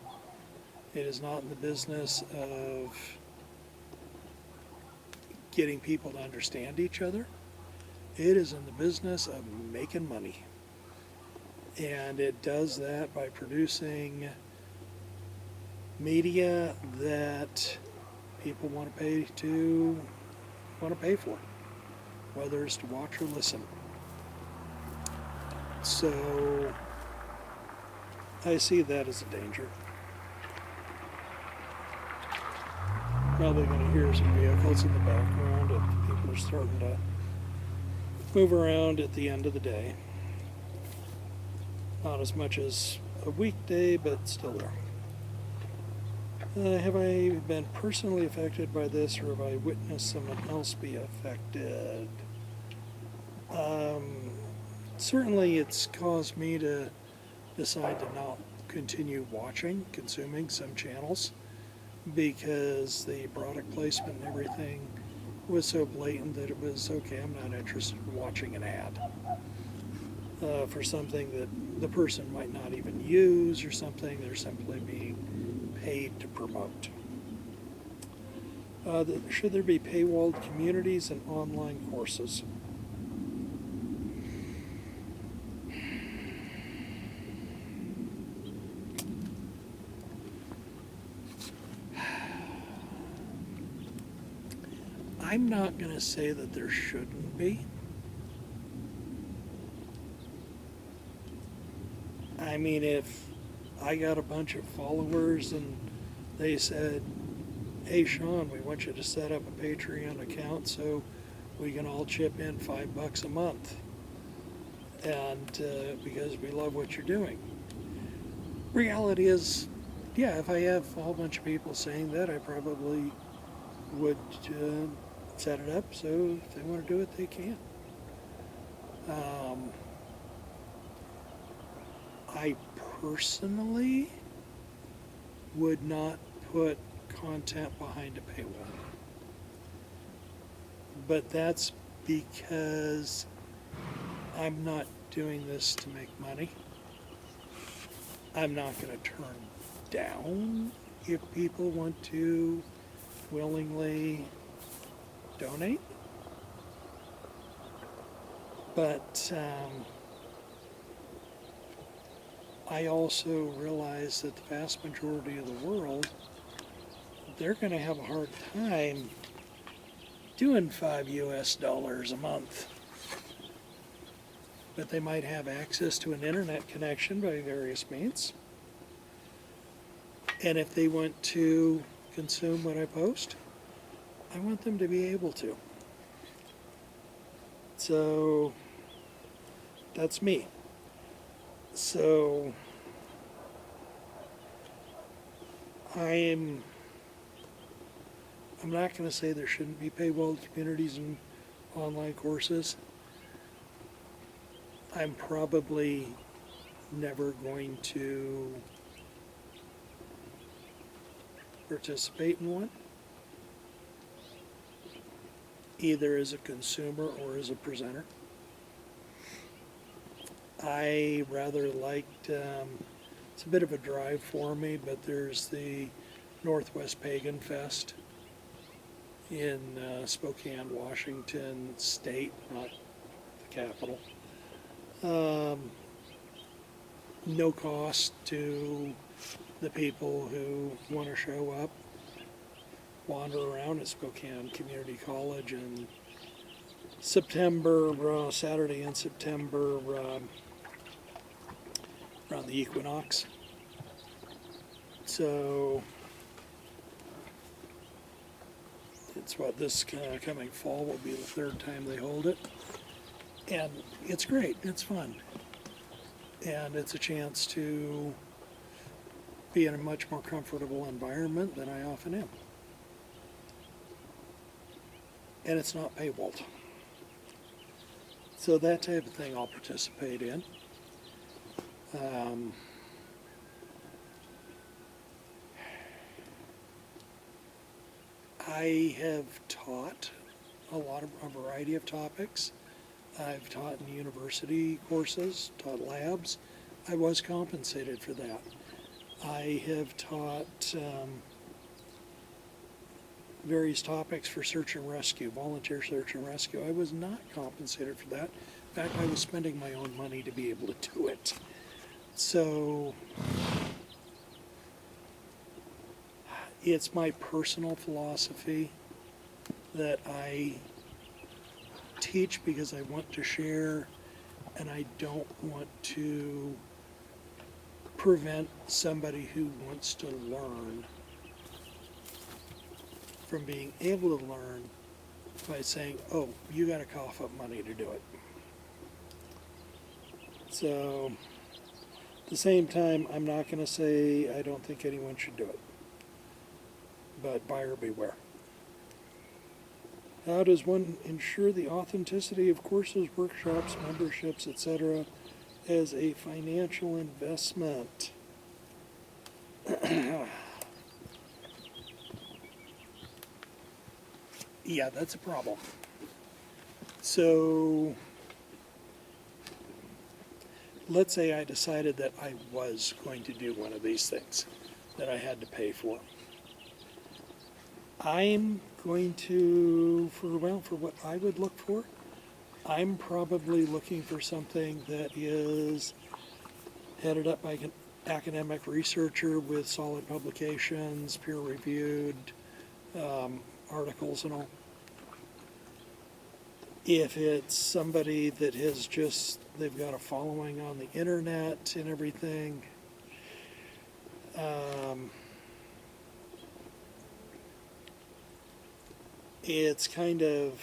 Speaker 1: It is not in the business of getting people to understand each other. It is in the business of making money. And it does that by producing media that people want to pay for, whether it's to watch or listen. So I see that as a danger. Probably going to hear some vehicles in the background and people are starting to move around at the end of the day. Not as much as a weekday, but still there. Have I been personally affected by this, or have I witnessed someone else be affected? Certainly it's caused me to decide to not continue consuming some channels, because the product placement and everything was so blatant that it was, okay, I'm not interested in watching an ad for something that the person might not even use, or something they're simply being paid to promote. Should there be paywalled communities and online courses? I'm not going to say that there shouldn't be. I mean, if I got a bunch of followers and they said, hey Sean, we want you to set up a Patreon account so we can all chip in $5 a month, and because we love what you're doing. Reality is, yeah, if I have a whole bunch of people saying that, I probably would set it up so if they want to do it, they can. I personally would not put content behind a paywall, but that's because I'm not doing this to make money. I'm not going to turn down if people want to willingly donate, but I also realize that the vast majority of the world, they're going to have a hard time doing $5 a month. But they might have access to an internet connection by various means. And if they want to consume what I post, I want them to be able to. So that's me. So I'm not going to say there shouldn't be paywalled communities and online courses. I'm probably never going to participate in one, either as a consumer or as a presenter. I rather liked, it's a bit of a drive for me, but there's the Northwest Pagan Fest in Spokane, Washington State, not the capital. No cost to the people who want to show up, wander around at Spokane Community College in September, Saturday in September, around the equinox. So it's what, this coming fall will be the third time they hold it. And it's great, it's fun. And it's a chance to be in a much more comfortable environment than I often am. And it's not paywalled. So that type of thing I'll participate in. I have taught a variety of topics. I've taught in university courses, taught labs. I was compensated for that. I have taught various topics for search and rescue, volunteer search and rescue. I was not compensated for that. In fact, I was spending my own money to be able to do it. So it's my personal philosophy that I teach because I want to share, and I don't want to prevent somebody who wants to learn from being able to learn by saying, oh, you got to cough up money to do it. So at the same time, I'm not going to say I don't think anyone should do it, but buyer beware. How does one ensure the authenticity of courses, workshops, memberships, etc. as a financial investment? Yeah, that's a problem. So let's say I decided that I was going to do one of these things that I had to pay for. I'm going to, for what I would look for, I'm probably looking for something that is headed up by an academic researcher with solid publications, peer-reviewed articles and all. If it's somebody that has just, they've got a following on the internet and everything, it's kind of,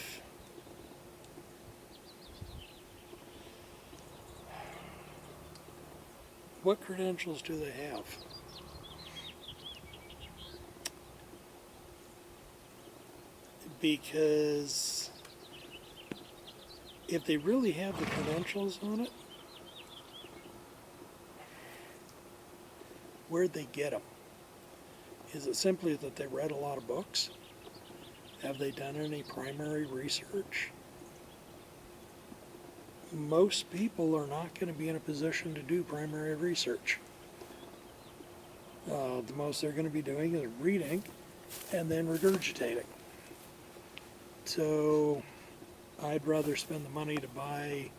Speaker 1: what credentials do they have? Because if they really have the credentials on it, where'd they get them? Is it simply that they read a lot of books? Have they done any primary research? Most people are not going to be in a position to do primary research. The most they're going to be doing is reading and then regurgitating. So I'd rather spend the money to buy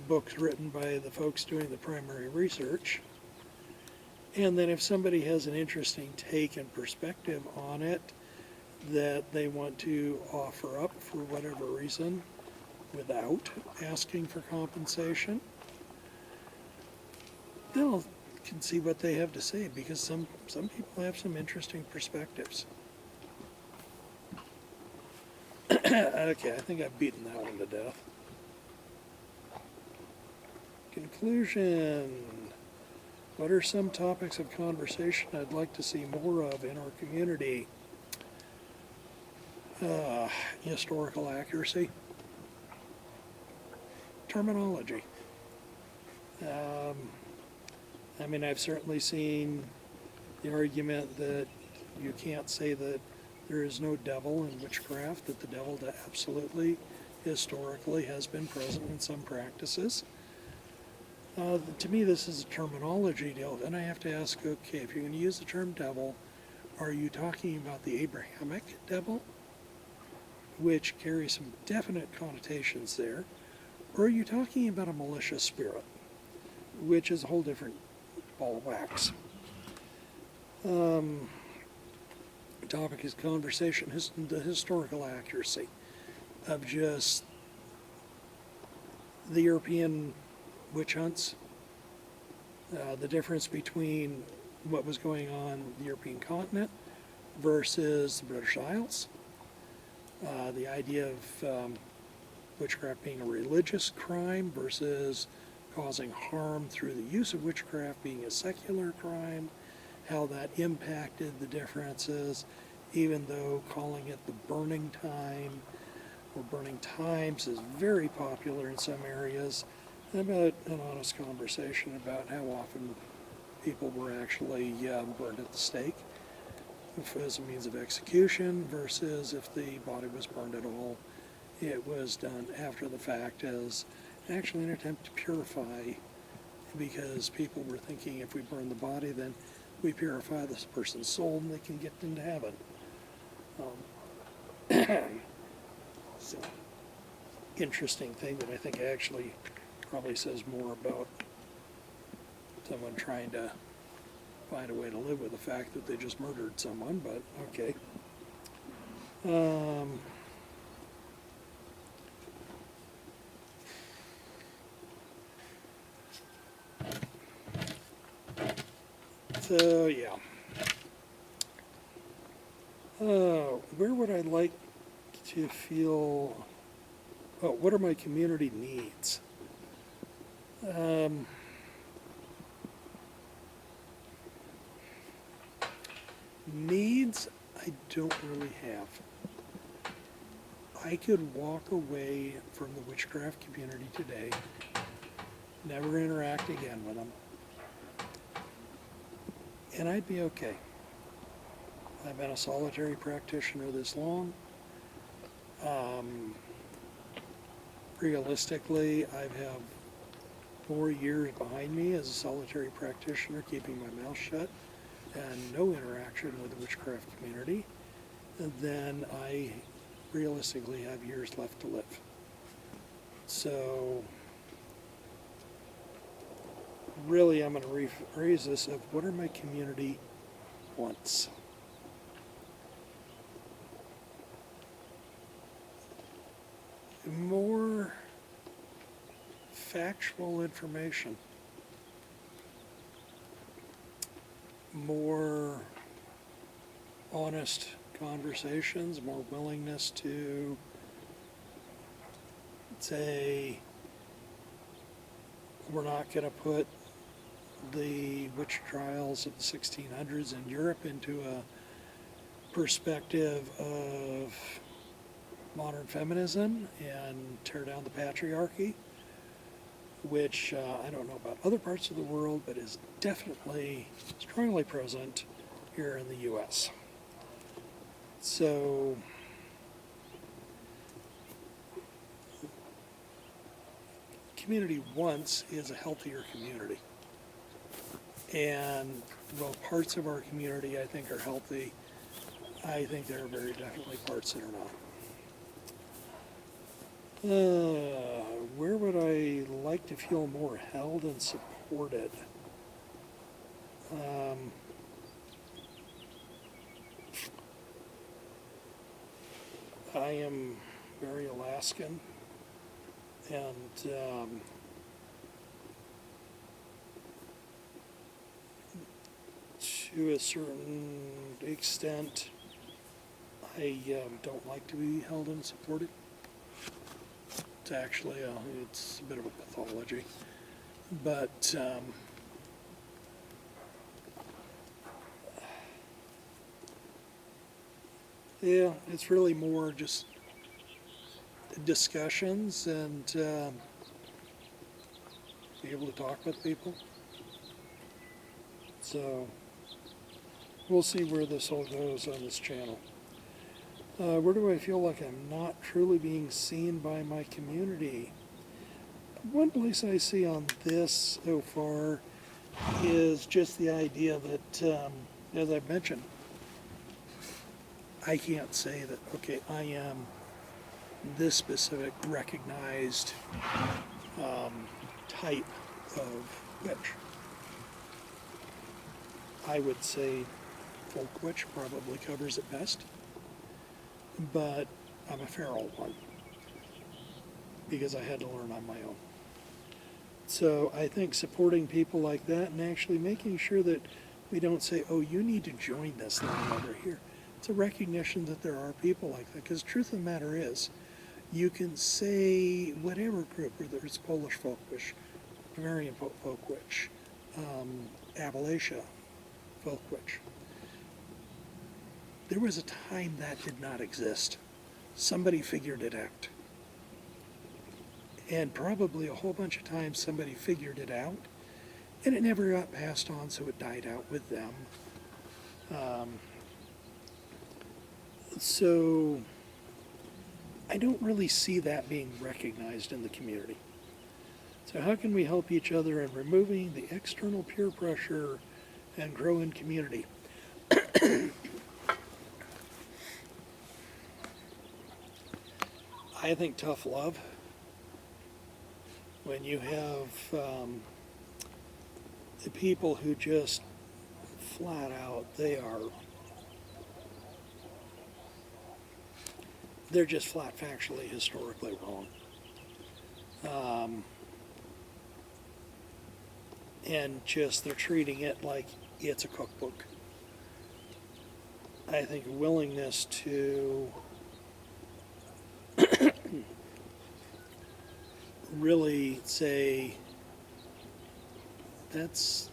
Speaker 1: books written by the folks doing the primary research. And then if somebody has an interesting take and perspective on it that they want to offer up for whatever reason without asking for compensation, they'll can see what they have to say, because some people have some interesting perspectives. Okay, I think I've beaten that one to death. Conclusion. What are some topics of conversation I'd like to see more of in our community? Historical accuracy. Terminology. I mean, I've certainly seen the argument that you can't say that there is no devil in witchcraft, that the devil absolutely, historically, has been present in some practices. To me, this is a terminology deal, and I have to ask, okay, if you're going to use the term devil, are you talking about the Abrahamic devil, which carries some definite connotations there, or are you talking about a malicious spirit, which is a whole different ball of wax? Topic is conversation, the historical accuracy of just the European witch hunts, the difference between what was going on the European continent versus the British Isles, the idea of witchcraft being a religious crime versus causing harm through the use of witchcraft being a secular crime, how that impacted the differences, even though calling it the burning time or burning times is very popular in some areas. About an honest conversation about how often people were actually burned at the stake as a means of execution versus if the body was burned at all, it was done after the fact as actually an attempt to purify, because people were thinking if we burn the body, then we purify this person's soul and they can get into heaven. So, interesting thing that I think actually probably says more about someone trying to find a way to live with the fact that they just murdered someone, but okay. So yeah. Where would I like to feel? Oh, what are my community needs? Needs, I don't really have. I could walk away from the witchcraft community today, never interact again with them, and I'd be okay. I've been a solitary practitioner this long. Realistically, I have 4 years behind me as a solitary practitioner, keeping my mouth shut and no interaction with the witchcraft community. And then I realistically have years left to live. So really I'm going to rephrase this of what are my community wants? More factual information, more honest conversations, more willingness to say, we're not going to put the witch trials of the 1600s in Europe into a perspective of modern feminism and tear down the patriarchy, which I don't know about other parts of the world, but is definitely strongly present here in the U.S. So community wants is a healthier community. And while parts of our community I think are healthy, I think there are very definitely parts that are not. Where would I like to feel more held and supported? I am very Alaskan, and to a certain extent, I don't like to be held and supported. It's actually it's a bit of a pathology, but yeah, it's really more just discussions and be able to talk with people. So we'll see where this all goes on this channel. Where do I feel like I'm not truly being seen by my community? One place I see on this so far is just the idea that, as I've mentioned, I can't say that, okay, I am this specific recognized type of witch. I would say folk witch probably covers it best, but I'm a feral one because I had to learn on my own. So I think supporting people like that and actually making sure that we don't say, oh, you need to join this line over here. It's a recognition that there are people like that, because the truth of the matter is, you can say whatever group, whether it's Polish folk witch, Bavarian folk witch, Appalachia folk witch. There was a time that did not exist. Somebody figured it out. And probably a whole bunch of times somebody figured it out, and it never got passed on, so it died out with them. So I don't really see that being recognized in the community. So how can we help each other in removing the external peer pressure and grow in community? I think tough love. When you have the people who just flat out, they're just flat factually historically wrong. And just they're treating it like it's a cookbook. I think a willingness to really say that's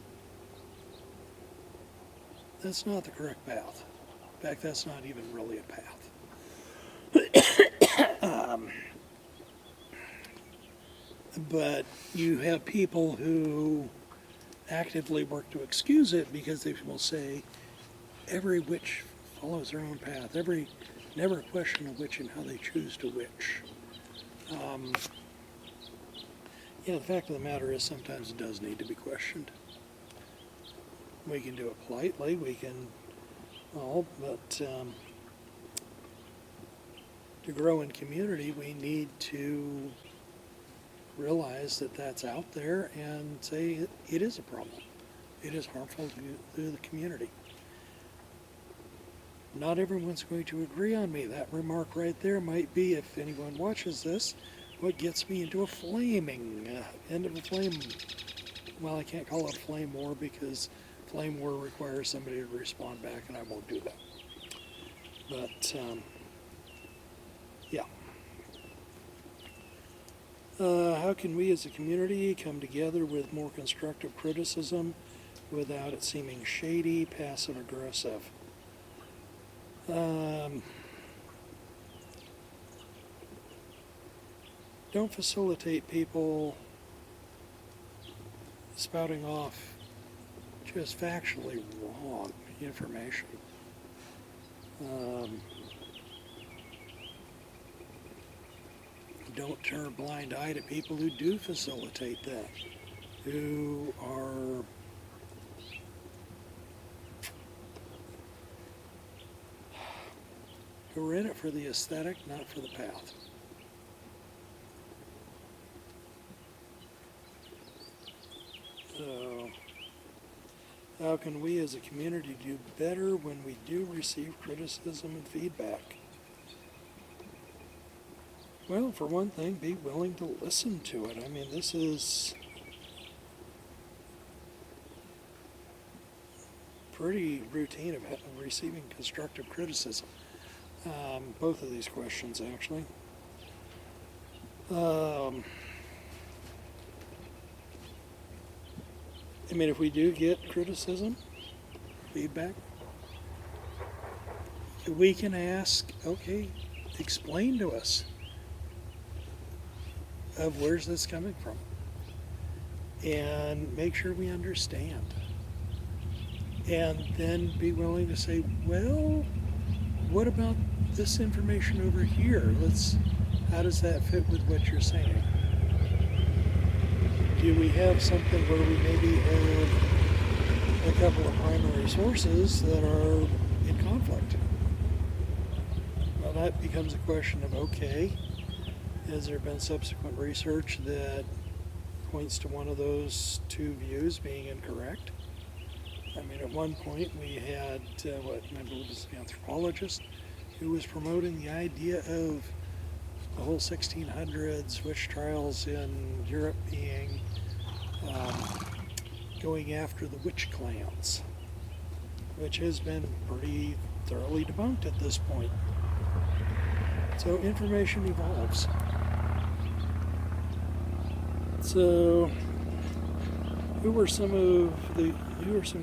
Speaker 1: not the correct path. In fact, that's not even really a path. But you have people who actively work to excuse it because they will say every witch follows their own path. Never question a witch and how they choose to witch. The fact of the matter is sometimes it does need to be questioned. We can do it politely, but to grow in community, we need to realize that that's out there and say it is a problem. It is harmful to the community. Not everyone's going to agree on me. That remark right there might be, if anyone watches this, what gets me into a flaming end of a flame. Well, I can't call it a flame war because flame war requires somebody to respond back, and I won't do that. But yeah. How can we as a community come together with more constructive criticism without it seeming shady, passive aggressive? Don't facilitate people spouting off just factually wrong information. Don't turn a blind eye to people who do facilitate that, who are in it for the aesthetic, not for the path. So, how can we as a community do better when we do receive criticism and feedback? Well, for one thing, be willing to listen to it. I mean, this is pretty routine of receiving constructive criticism. Both of these questions, actually. I mean, if we do get criticism, feedback, we can ask, okay, explain to us of where's this coming from, and make sure we understand. And then be willing to say, well, what about this information over here? How does that fit with what you're saying? Do we have something where we maybe have a couple of primary sources that are in conflict? Well, that becomes a question of, okay, has there been subsequent research that points to one of those two views being incorrect? I mean, at one point we had, I believe it was the anthropologist who was promoting the idea of the whole 1600s witch trials in Europe being going after the witch clans, which has been pretty thoroughly debunked at this point. So information evolves. So who are some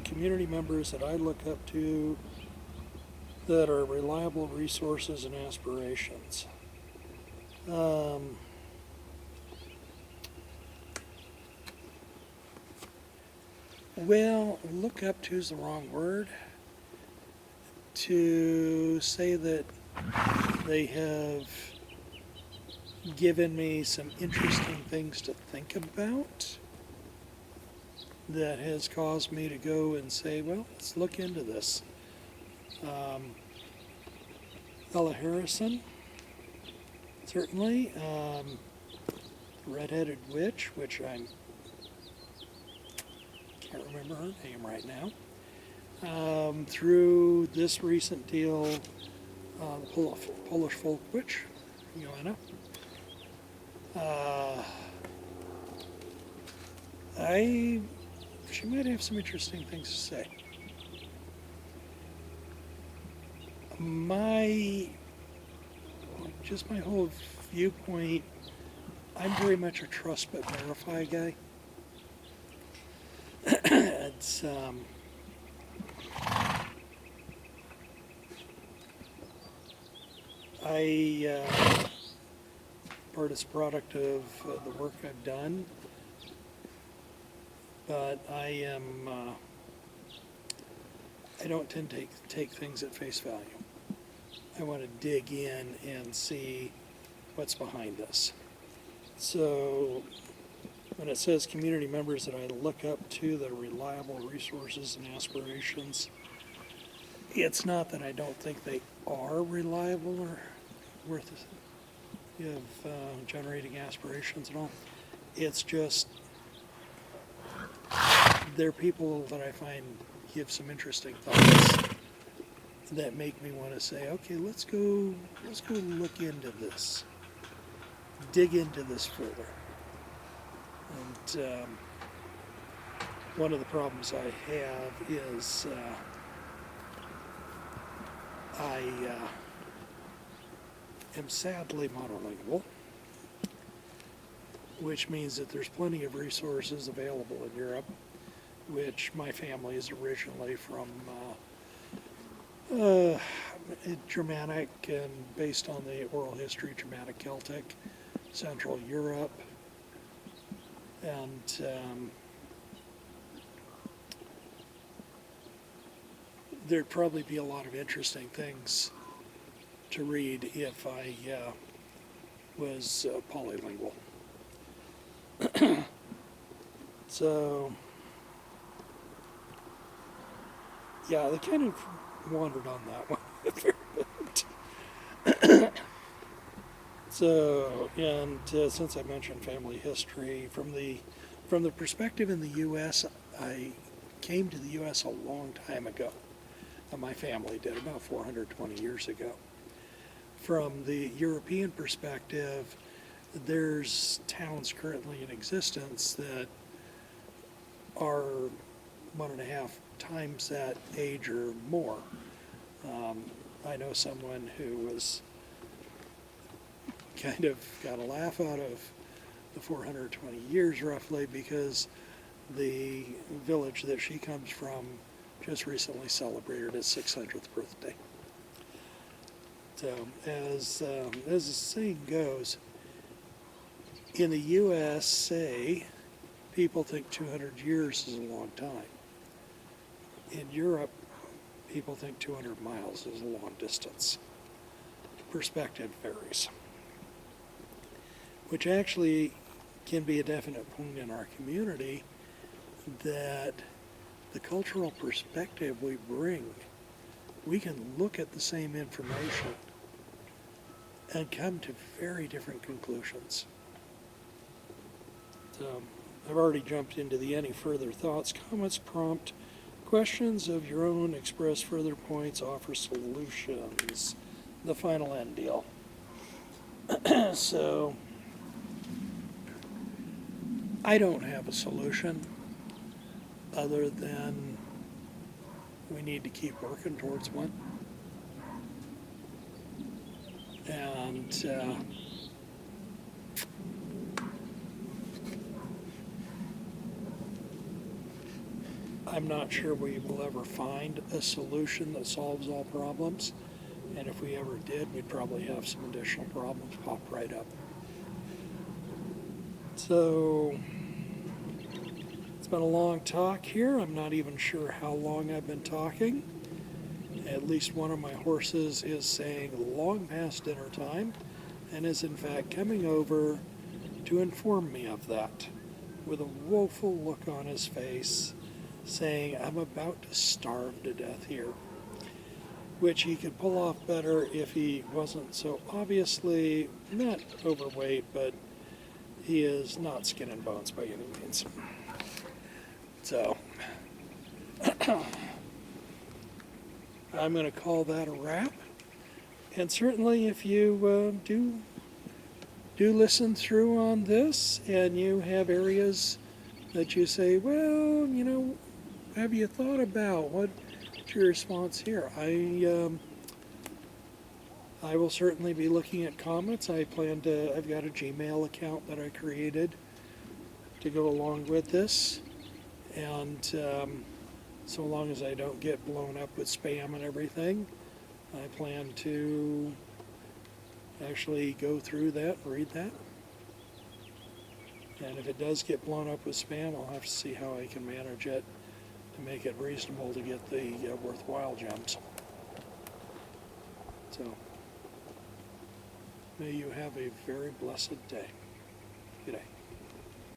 Speaker 1: community members that I look up to that are reliable resources and aspirations? Well, look up to is the wrong word. To say that they have given me some interesting things to think about that has caused me to go and say, well, let's look into this. Ella Harrison, certainly. Red-Headed Witch, which I can't remember her name right now, through this recent deal, the Polish folk witch, Joanna. She might have some interesting things to say. My whole viewpoint, I'm very much a trust but verify guy. It's, part is a product of the work I've done, but I don't tend to take things at face value. I want to dig in and see what's behind this. So when it says community members that I look up to that are reliable resources and aspirations, it's not that I don't think they are reliable or worth generating aspirations and all. It's just they're people that I find give some interesting thoughts that make me want to say, okay, let's go look into this, dig into this further. And one of the problems I have is I am sadly monolingual, which means that there's plenty of resources available in Europe, which my family is originally from Germanic and based on the oral history, Germanic Celtic, Central Europe, and there'd probably be a lot of interesting things to read if I was polylingual. So, yeah, they kind of wandered on that one a fair bit. So, and since I mentioned family history, from the perspective in the U.S., I came to the U.S. a long time ago. My family did, about 420 years ago. From the European perspective, there's towns currently in existence that are 1.5 times that age or more. I know someone who was kind of got a laugh out of the 420 years roughly because the village that she comes from just recently celebrated its 600th birthday. So as the saying goes, in the USA, people think 200 years is a long time. In Europe, people think 200 miles is a long distance. Perspective varies, which actually can be a definite point in our community that the cultural perspective we bring, we can look at the same information and come to very different conclusions. So I've already jumped into the any further thoughts, comments, prompt, questions of your own, express further points, offer solutions, the final end deal. So I don't have a solution other than we need to keep working towards one. And I'm not sure we will ever find a solution that solves all problems. And if we ever did, we'd probably have some additional problems pop right up. So it's been a long talk here. I'm not even sure how long I've been talking. At least one of my horses is saying long past dinner time and is in fact coming over to inform me of that with a woeful look on his face saying, I'm about to starve to death here, which he could pull off better if he wasn't so obviously not overweight, but he is not skin and bones by any means. So I'm going to call that a wrap. And certainly if you do listen through on this and you have areas that you say, well, have you thought about what's your response here? I will certainly be looking at comments. I've got a Gmail account that I created to go along with this. And so long as I don't get blown up with spam and everything, I plan to actually go through that, read that. And if it does get blown up with spam, I'll have to see how I can manage it to make it reasonable to get the worthwhile gems. So, may you have a very blessed day. Good day.